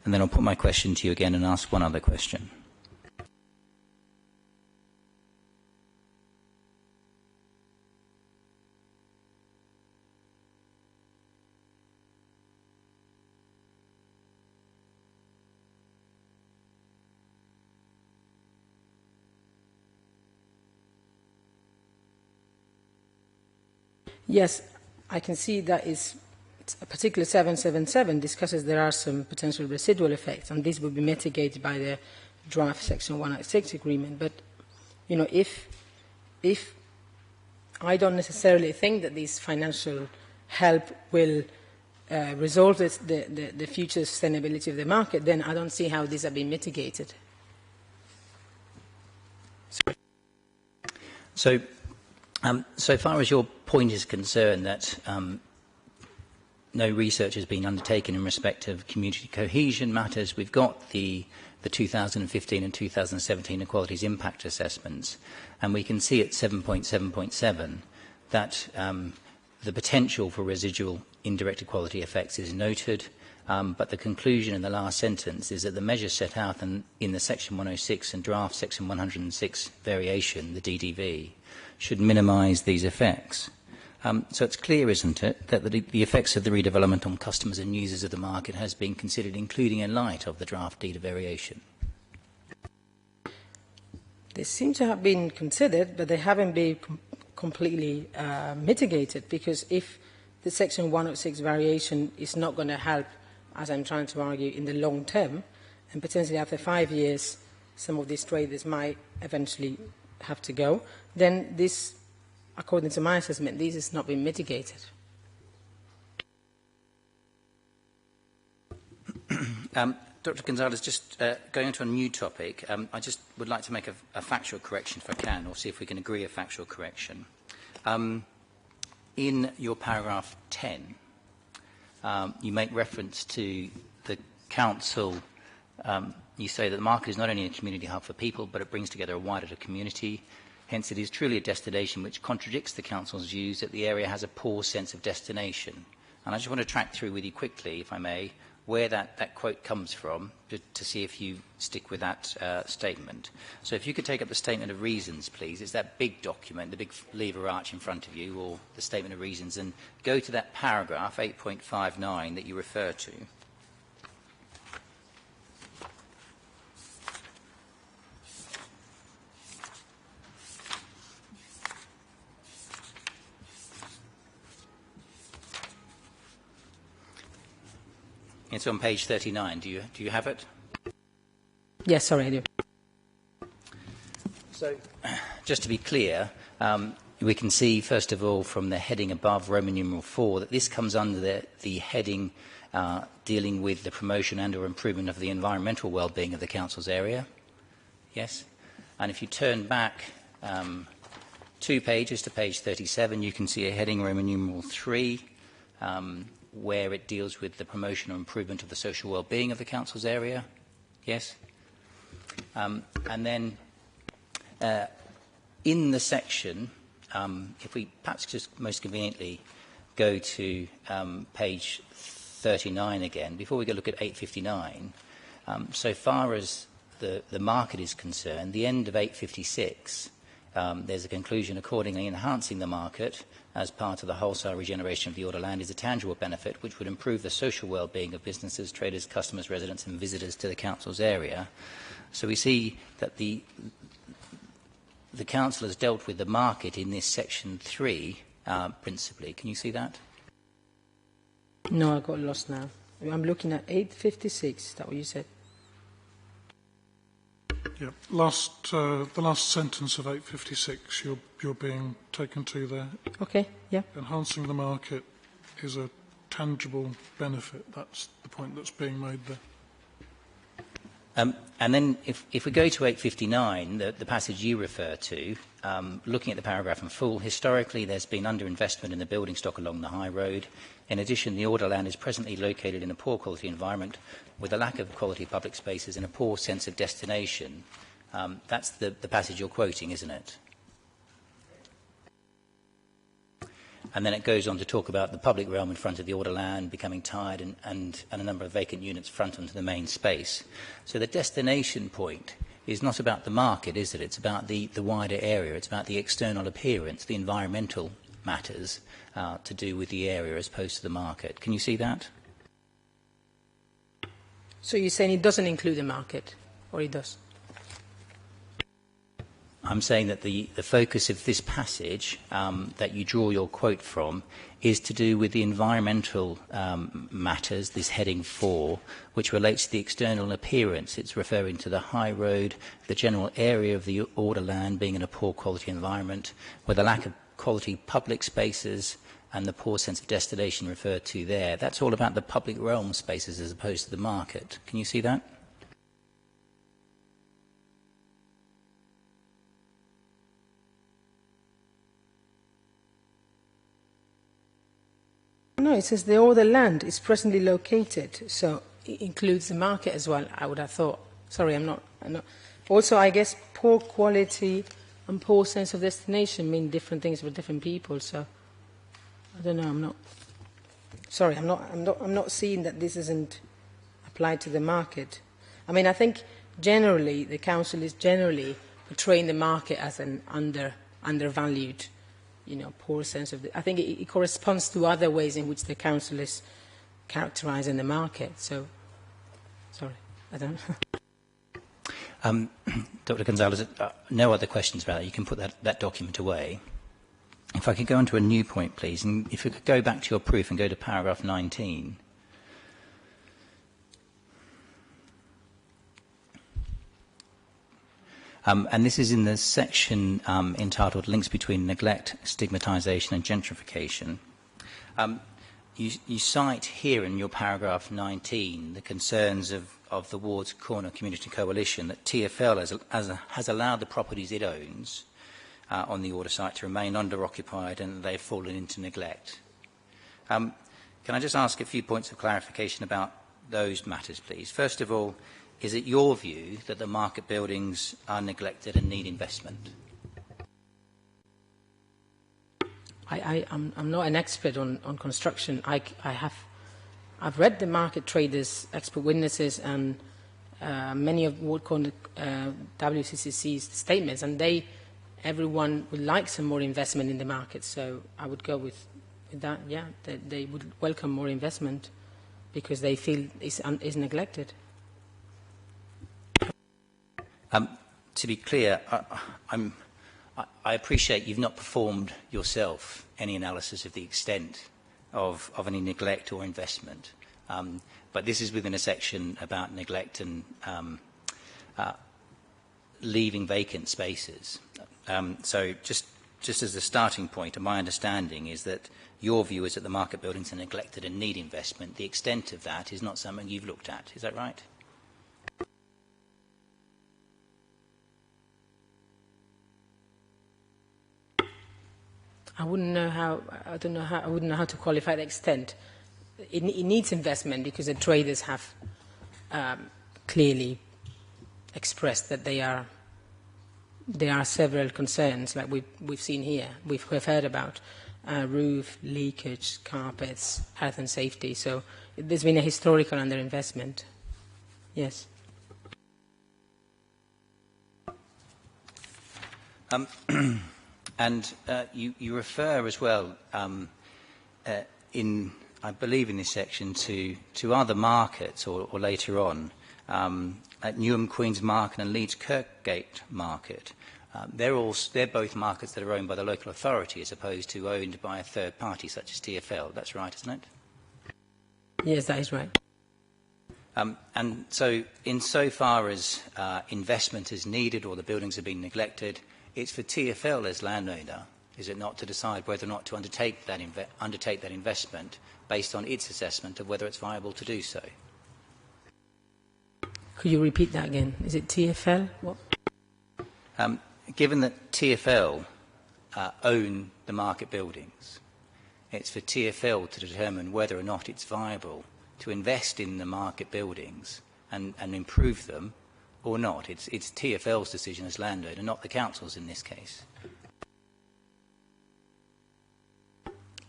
and then I'll put my question to you again and ask one other question. Yes, I can see that is a particular 777 discusses there are some potential residual effects, and this will be mitigated by the draft Section 106 agreement. But, you know, if I don't necessarily think that this financial help will resolve the future sustainability of the market, then I don't see how these are being mitigated. So far as your point is concerned that no research has been undertaken in respect of community cohesion matters, we've got the 2015 and 2017 equalities impact assessments, and we can see at 7.7.7 that the potential for residual indirect equality effects is noted, but the conclusion in the last sentence is that the measures set out in the Section 106 and draft Section 106 variation, the DDV, should minimise these effects. So it's clear, isn't it, that the effects of the redevelopment on customers and users of the market has been considered, including in light of the draft deed of variation? They seem to have been considered, but they haven't been completely mitigated, because if the Section 106 variation is not going to help, as I'm trying to argue, in the long term, and potentially after 5 years some of these traders might eventually have to go, then this, according to my assessment, this has not been mitigated. Dr. Gonzalez, just going on to a new topic, I just would like to make a factual correction if I can, or see if we can agree a factual correction. In your paragraph 10, you make reference to the council. You say that the market is not only a community hub for people, but it brings together a wider community. Hence, it is truly a destination which contradicts the council's views that the area has a poor sense of destination. And I just want to track through with you quickly, if I may, where that quote comes from, to see if you stick with that statement. So if you could take up the statement of reasons, please. It's that big document, the big lever arch in front of you, or the statement of reasons, and go to that paragraph, 8.59, that you refer to. It's on page 39. Do you have it? Yes, sorry, I do. So, just to be clear, we can see, first of all, from the heading above, Roman numeral 4, that this comes under the heading dealing with the promotion and or improvement of the environmental well-being of the council's area. Yes? And if you turn back 2 pages to page 37, you can see a heading, Roman numeral 3, where it deals with the promotion or improvement of the social well-being of the council's area. Yes? And then in the section, if we perhaps just most conveniently go to page 39 again, before we go look at 859, so far as the market is concerned, the end of 856, there's a conclusion accordingly enhancing the market as part of the wholesale regeneration of the order land is a tangible benefit which would improve the social well-being of businesses, traders, customers, residents and visitors to the council's area. So we see that the council has dealt with the market in this section 3 principally. Can you see that? No, I got lost now. I'm looking at 856. Is that what you said? Yeah, the last sentence of 856 you're being taken to there. Okay, yeah. Enhancing the market is a tangible benefit. That's the point that's being made there. And then if we go to 859, the passage you refer to, looking at the paragraph in full, historically there's been underinvestment in the building stock along the high road. In addition, the order land is presently located in a poor quality environment with a lack of quality public spaces and a poor sense of destination. That's the passage you're quoting, isn't it? And then it goes on to talk about the public realm in front of the order land becoming tired and a number of vacant units front onto the main space. So the destination point is not about the market, is it? It's about the wider area. It's about the external appearance, the environmental matters to do with the area as opposed to the market. Can you see that? So you're saying it doesn't include the market, or it does? I'm saying that the focus of this passage that you draw your quote from is to do with the environmental matters, this heading 4, which relates to the external appearance. It's referring to the high road, the general area of the order land being in a poor quality environment, with a lack of quality public spaces and the poor sense of destination referred to there. That's all about the public realm spaces as opposed to the market. Can you see that? No, it says the order land is presently located, so it includes the market as well, I would have thought. Sorry, I'm not. Also, I guess poor quality and poor sense of destination mean different things for different people, so I don't know, I'm not seeing that this isn't applied to the market. I mean, I think generally the council is generally portraying the market as an undervalued, poor sense of I think it corresponds to other ways in which the council is characterising the market. So, sorry, I don't know. Dr. Gonzalez, no other questions about it. You can put that document away. If I could go on to a new point, please, and if you could go back to your proof and go to paragraph 19. And this is in the section entitled Links Between Neglect, Stigmatisation and Gentrification. You cite here in your paragraph 19 the concerns of the Ward's Corner Community Coalition that TfL has allowed the properties it owns on the order site to remain under-occupied and they've fallen into neglect. Can I just ask a few points of clarification about those matters, please? First of all, is it your view that the market buildings are neglected and need investment? I'm not an expert on construction. I've read the market traders, expert witnesses, and many of what called WCCC's statements, and everyone would like some more investment in the market. So I would go with that. Yeah, they would welcome more investment because they feel it's neglected. To be clear, I appreciate you've not performed yourself any analysis of the extent of any neglect or investment, but this is within a section about neglect and leaving vacant spaces. So just as a starting point, my understanding is that your view is that the market buildings are neglected and need investment. The extent of that is not something you've looked at. Is that right? I wouldn't know how. I don't know how. I wouldn't know how to qualify the extent. It needs investment because the traders have clearly expressed that there are several concerns, like we've seen here, we've heard about. roof, leakage, carpets, health and safety. So there's been a historical underinvestment. Yes. And you refer as well, I believe in this section, to other markets or later on, at Newham Queen's Market and Leeds Kirkgate Market. They're both markets that are owned by the local authority as opposed to owned by a third party such as TfL. That's right, isn't it? Yes, that is right. And so insofar as investment is needed or the buildings have been neglected, it's for TfL as landowner, is it not, to decide whether or not to undertake that investment based on its assessment of whether it's viable to do so? Could you repeat that again? Is it TfL? What? Given that TfL own the market buildings, it's for TfL to determine whether or not it's viable to invest in the market buildings and improve them or not. It's TfL's decision as landowner, not the council's in this case.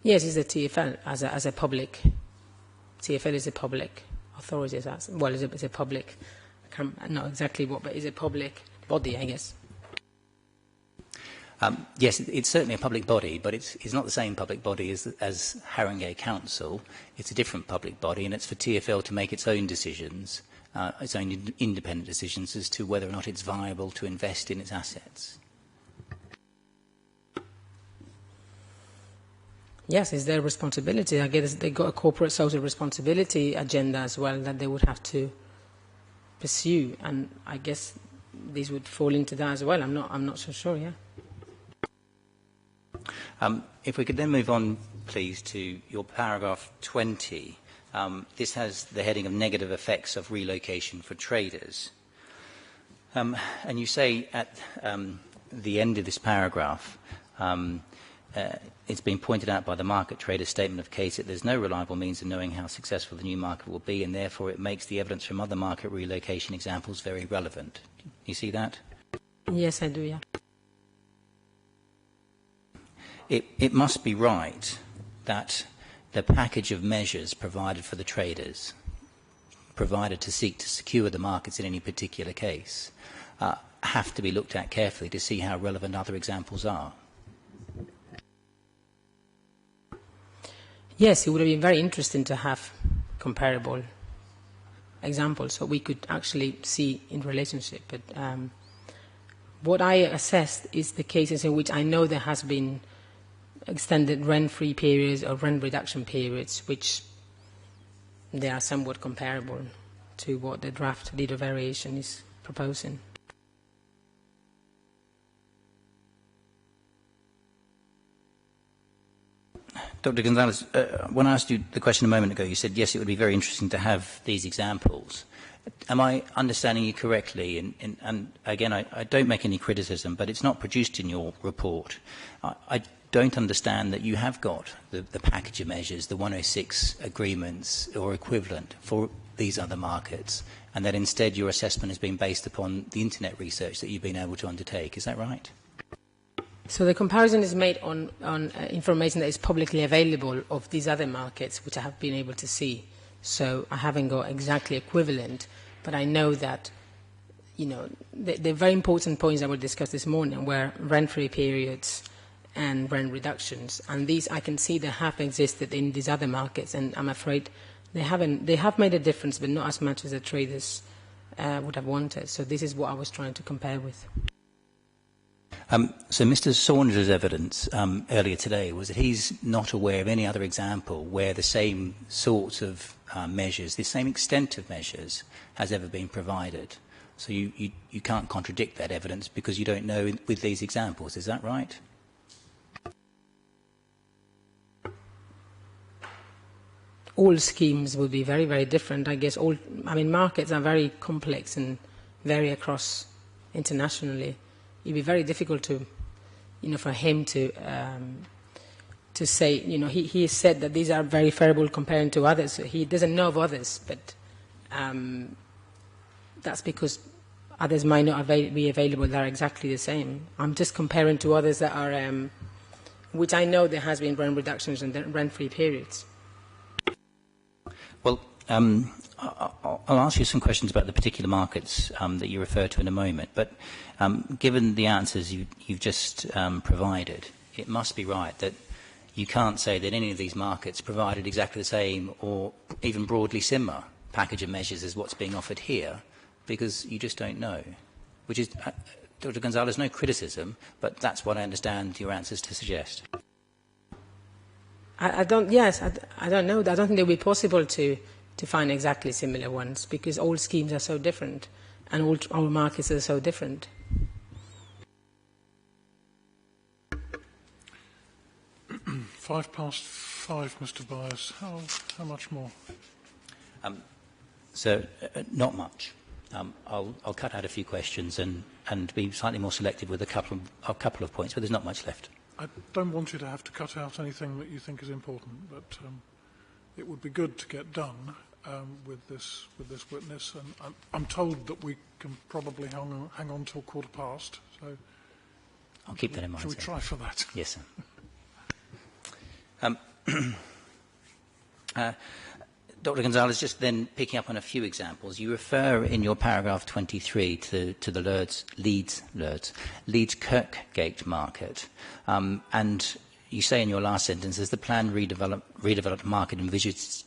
Yes, it's the TfL as a public. TfL is a public authority, it's a public. I can't know exactly what, but it's a public body, I guess. Yes, it's certainly a public body, but it's not the same public body as Haringey Council. It's a different public body, and it's for TfL to make its own decisions, its own independent decisions as to whether or not it's viable to invest in its assets. Yes, it's their responsibility. I guess they've got a corporate social responsibility agenda as well that they would have to pursue, and I guess these would fall into that as well. I'm not so sure. Yeah. If we could then move on, please, to your paragraph 20. This has the heading of negative effects of relocation for traders. And you say at the end of this paragraph, it's been pointed out by the market trader's statement of case that there's no reliable means of knowing how successful the new market will be, and therefore it makes the evidence from other market relocation examples very relevant. You see that? Yes, I do, yeah. It must be right that the package of measures provided for the traders, provided to seek to secure the markets in any particular case, have to be looked at carefully to see how relevant other examples are. Yes, it would have been very interesting to have comparable examples so we could actually see in relationship. But what I assessed is the cases in which I know there has been extended rent-free periods or rent reduction periods, which they are somewhat comparable to what the draft leader variation is proposing. Dr. Gonzalez, when I asked you the question a moment ago, you said, yes, it would be very interesting to have these examples. Am I understanding you correctly? And again, I don't make any criticism, but it's not produced in your report. I don't understand that you have got the package of measures, the 106 agreements or equivalent for these other markets, and that instead your assessment has been based upon the internet research that you've been able to undertake. Is that right? So the comparison is made on information that is publicly available of these other markets, which I have been able to see. So I haven't got exactly equivalent, but I know that, you know, the very important points that were discussed this morning were rent-free periods and rent reductions, and these I can see they have existed in these other markets, and I'm afraid they haven't. They have made a difference, but not as much as the traders would have wanted. So this is what I was trying to compare with. So Mr. Saunders' evidence earlier today was that he's not aware of any other example where the same sorts of measures, the same extent of measures, has ever been provided. So you can't contradict that evidence because you don't know with these examples. Is that right? All schemes will be very, very different. I guess markets are very complex and vary across internationally. It'd be very difficult to, for him to say, he has said that these are very favorable comparing to others. So he doesn't know of others, but that's because others might not be available that are exactly the same. I'm just comparing to others that are which I know there has been rent reductions and rent-free periods. Well, I'll ask you some questions about the particular markets that you refer to in a moment, but given the answers you've just provided, it must be right that you can't say that any of these markets provided exactly the same or even broadly similar package of measures as what's being offered here, because you just don't know, which is, Dr. Gonzalez, no criticism, but that's what I understand your answers to suggest. I don't know. I don't think it will be possible to find exactly similar ones, because all schemes are so different and all markets are so different. Five past five, Mr. Byers. How much more? Not much. I'll cut out a few questions and be slightly more selective with a couple of points, but there's not much left. I don't want you to have to cut out anything that you think is important, but it would be good to get done with this witness. And I'm told that we can probably hang on till 15:15. So I'll keep that in mind. Shall we try for that? Yes, sir. Dr. Gonzalez, just then picking up on a few examples, you refer in your paragraph 23 to the Leeds Kirkgate market, and you say in your last sentence, as the planned redeveloped market envisions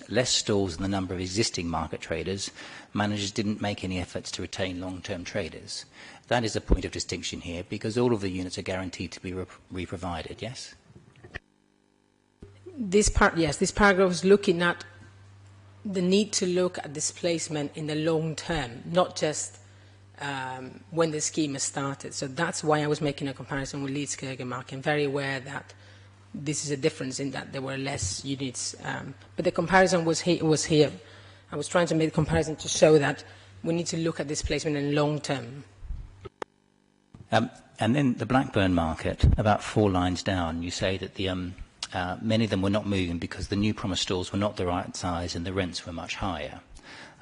less stalls than the number of existing market traders, managers didn't make any efforts to retain long-term traders. That is a point of distinction here, because all of the units are guaranteed to be re-provided, yes? This paragraph is looking at the need to look at displacement in the long term, not just when the scheme has started. So that's why I was making a comparison with Leeds Kurgan market. I'm very aware that this is a difference in that there were less units. But the comparison was here. I was trying to make a comparison to show that we need to look at displacement in long term. And then the Blackburn market, about 4 lines down, you say that many of them were not moving because the new promised stalls were not the right size and the rents were much higher.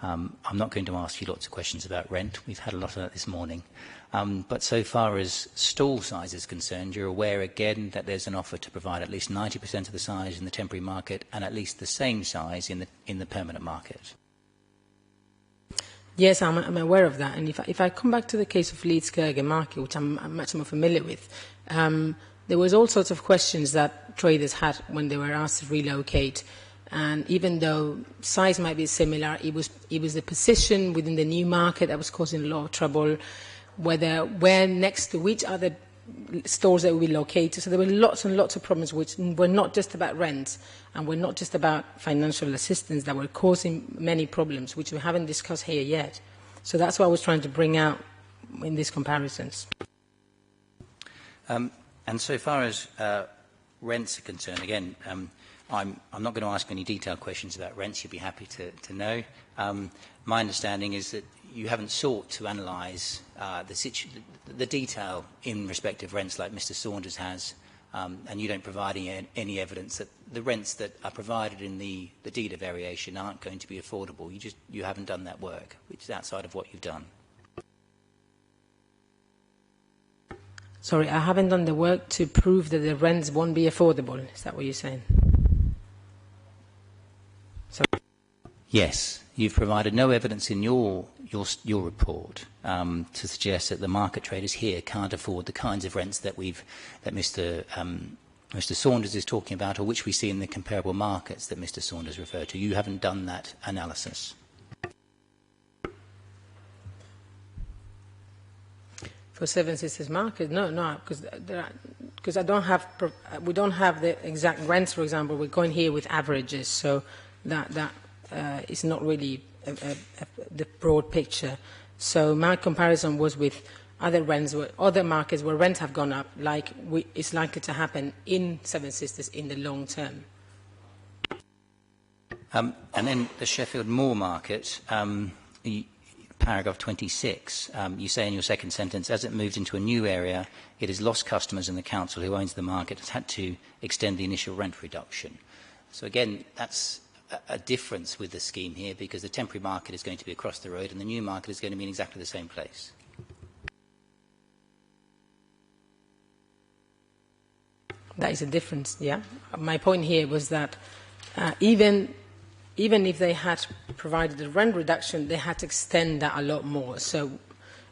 I'm not going to ask you lots of questions about rent. We've had a lot of that this morning. But so far as stall size is concerned, you're aware again that there's an offer to provide at least 90% of the size in the temporary market and at least the same size in the permanent market. Yes, I'm aware of that. And if I come back to the case of Leeds Kurgan market, which I'm much more familiar with, there was all sorts of questions that traders had when they were asked to relocate. And even though size might be similar, it was the position within the new market that was causing a lot of trouble, where next to which other stores that would be located. So there were lots and lots of problems which were not just about rent and were not just about financial assistance that were causing many problems, which we haven't discussed here yet. So that's what I was trying to bring out in these comparisons. And so far as rents are concerned, again, I'm not going to ask any detailed questions about rents. You'll be happy to know. My understanding is that you haven't sought to analyse the detail in respect of rents like Mr. Saunders has, and you don't provide any evidence that the rents that are provided in the deed of variation aren't going to be affordable. You haven't done that work, which is outside of what you've done. Sorry, I haven't done the work to prove that the rents won't be affordable. Is that what you're saying? Yes, you've provided no evidence in your report to suggest that the market traders here can't afford the kinds of rents that Mr. Saunders is talking about, or which we see in the comparable markets that Mr. Saunders referred to. You haven't done that analysis. For Seven Sisters Market, no, because we don't have the exact rents. For example, we're going here with averages, so that is not really the broad picture. So my comparison was with other markets where rents have gone up, like it's likely to happen in Seven Sisters in the long term. And then the Sheffield Moor market. Paragraph 26, you say in your second sentence, as it moved into a new area, it has lost customers and the council who owns the market has had to extend the initial rent reduction. So again, that's a difference with the scheme here, because the temporary market is going to be across the road and the new market is going to be in exactly the same place. That is a difference, yeah. My point here was that even if they had provided a rent reduction, they had to extend that a lot more. So,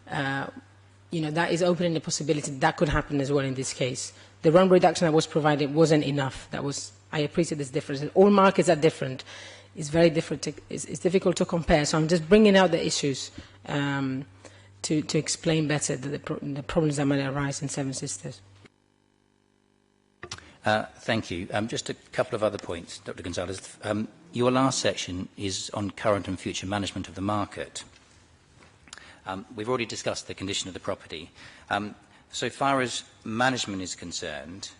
that is opening the possibility that could happen as well in this case. The rent reduction that was provided wasn't enough. I appreciate this difference. All markets are different. It's very different. It's difficult to compare. So I'm just bringing out the issues to explain better the problems that might arise in Seven Sisters. Thank you. Just a couple of other points, Dr. Gonzalez. Your last section is on current and future management of the market. We've already discussed the condition of the property. So far as management is concerned,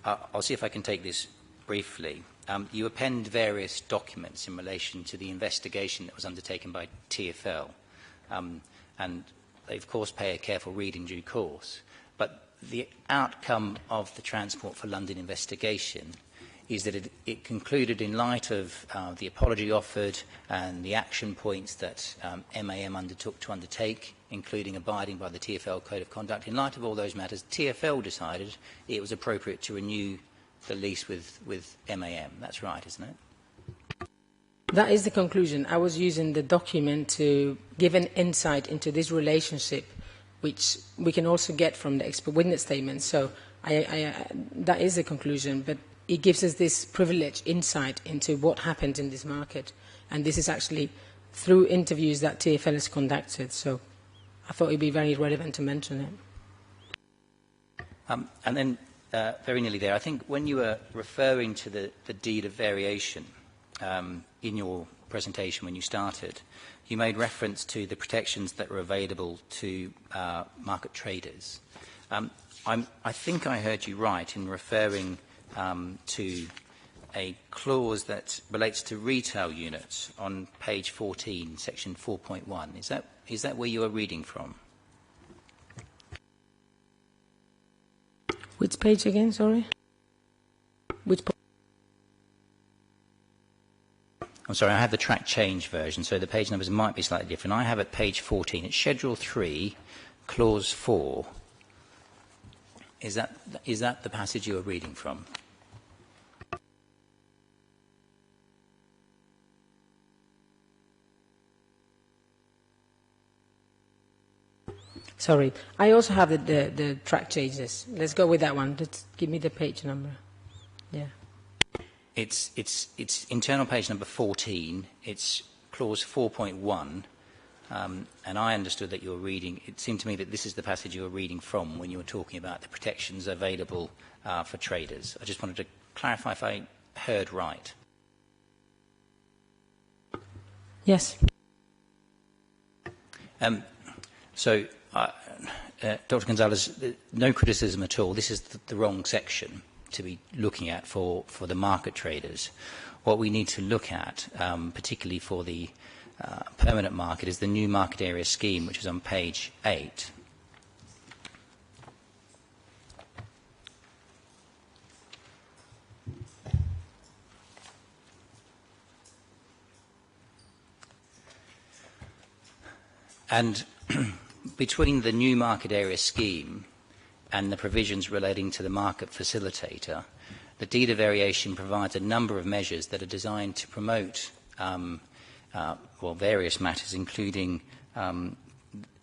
I'll see if I can take this briefly. You append various documents in relation to the investigation that was undertaken by TfL, and they, of course, pay a careful read in due course. But the outcome of the Transport for London investigation is that it concluded, in light of the apology offered and the action points that MAM undertook to undertake, including abiding by the TfL Code of Conduct, in light of all those matters, TfL decided it was appropriate to renew the lease with MAM. That's right, isn't it? That is the conclusion. I was using the document to give an insight into this relationship, which we can also get from the expert witness statement. So that is the conclusion, but it gives us this privileged insight into what happened in this market. And this is actually through interviews that TfL has conducted. So I thought it would be very relevant to mention it. And then, very nearly there, I think when you were referring to the deed of variation in your presentation when you started, you made reference to the protections that were available to market traders. I think I heard you right in referring to a clause that relates to retail units on page 14, section 4.1. Is that where you are reading from? Which page again, sorry? Which page? I'm sorry, I have the track change version, so the page numbers might be slightly different. I have at page 14, it's Schedule 3, Clause 4. Is that the passage you are reading from? Sorry, I also have the track changes. Let's go with that one. Just give me the page number. Yeah. It's internal page number 14. It's clause 4.1, and I understood that you were reading. It seemed to me that this is the passage you were reading from when you were talking about the protections available for traders. I just wanted to clarify if I heard right. Yes. So, Dr. Gonzalez, no criticism at all. This is the wrong section to be looking at for the market traders. What we need to look at, particularly for the permanent market, is the new market area scheme, which is on page 8. And between the new market area scheme and the provisions relating to the market facilitator, the deed of variation provides a number of measures that are designed to promote various matters, including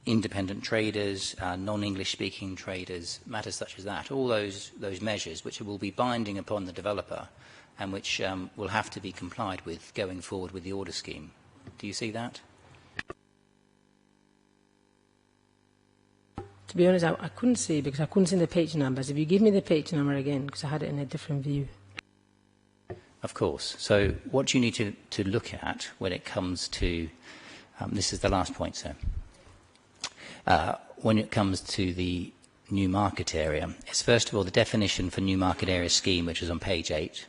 independent traders, non-English speaking traders, matters such as that. All those measures which will be binding upon the developer and which will have to be complied with going forward with the order scheme. Do you see that? To be honest, I couldn't see because I couldn't see the page numbers. If you give me the page number again, because I had it in a different view. Of course. So what you need to look at when it comes to, this is the last point, sir, when it comes to the new market area, is first of all the definition for new market area scheme, which is on page 8.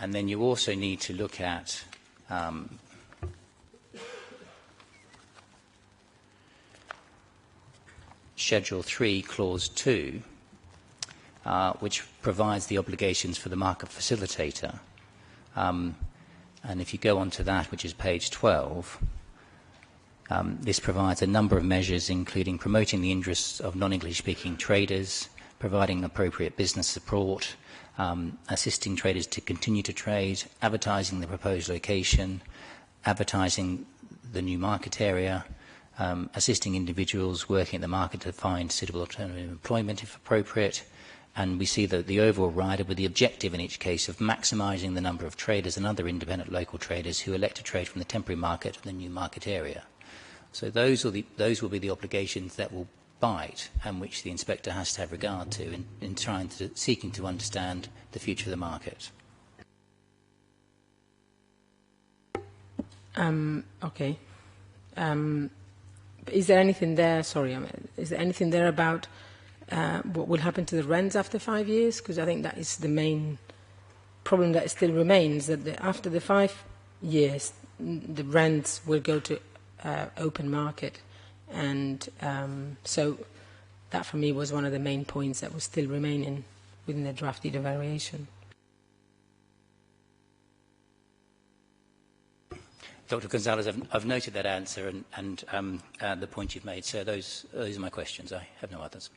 And then you also need to look at Schedule 3, Clause 2, which provides the obligations for the market facilitator. And if you go on to that, which is page 12, this provides a number of measures, including promoting the interests of non-English speaking traders, providing appropriate business support, assisting traders to continue to trade, advertising the proposed location, advertising the new market area, assisting individuals working at the market to find suitable alternative employment if appropriate. And we see that the overall rider with the objective in each case of maximising the number of traders and other independent local traders who elect to trade from the temporary market to the new market area. So those will be the obligations that will bite and which the inspector has to have regard to in seeking to understand the future of the market. Okay. Is there anything there? Sorry, is there anything there about what will happen to the rents after 5 years? Because I think that is the main problem that still remains. That after the 5 years, the rents will go to open market, and so that for me was one of the main points that was still remaining within the draft deed of variation. Dr. Gonzalez, I've noted that answer and the point you've made. So those are my questions. I have no others.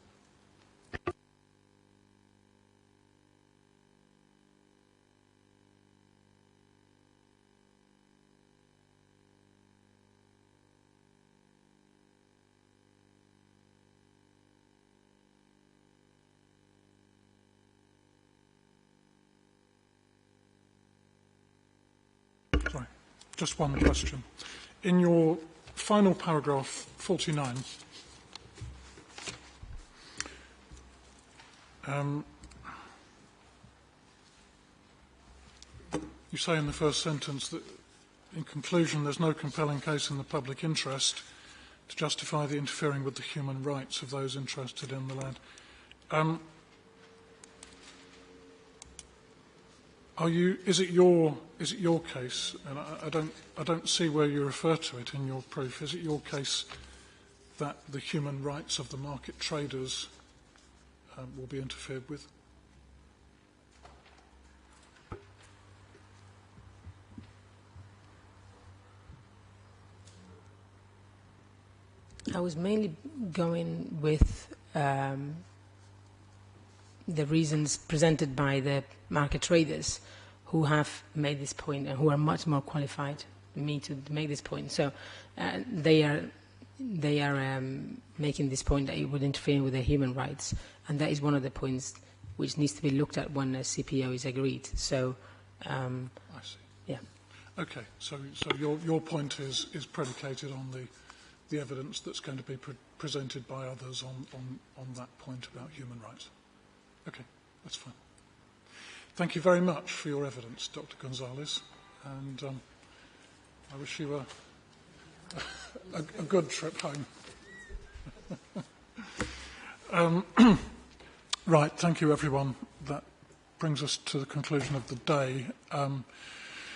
Sorry, just one question. In your final paragraph, 49, you say in the first sentence that, in conclusion, there's no compelling case in the public interest to justify the interfering with the human rights of those interested in the land. Is it your case? And I don't see where you refer to it in your proof. Is it your case that the human rights of the market traders will be interfered with? I was mainly going with the reasons presented by the market traders who have made this point and who are much more qualified than me to make this point. So they are making this point that it would interfere with their human rights, and that is one of the points which needs to be looked at when a CPO is agreed. So I see. Yeah. Okay. So your point is predicated on the evidence that's going to be presented by others on that point about human rights. Okay, that's fine. Thank you very much for your evidence, Dr. Gonzalez, and I wish you a good trip home. Right, thank you everyone. That brings us to the conclusion of the day.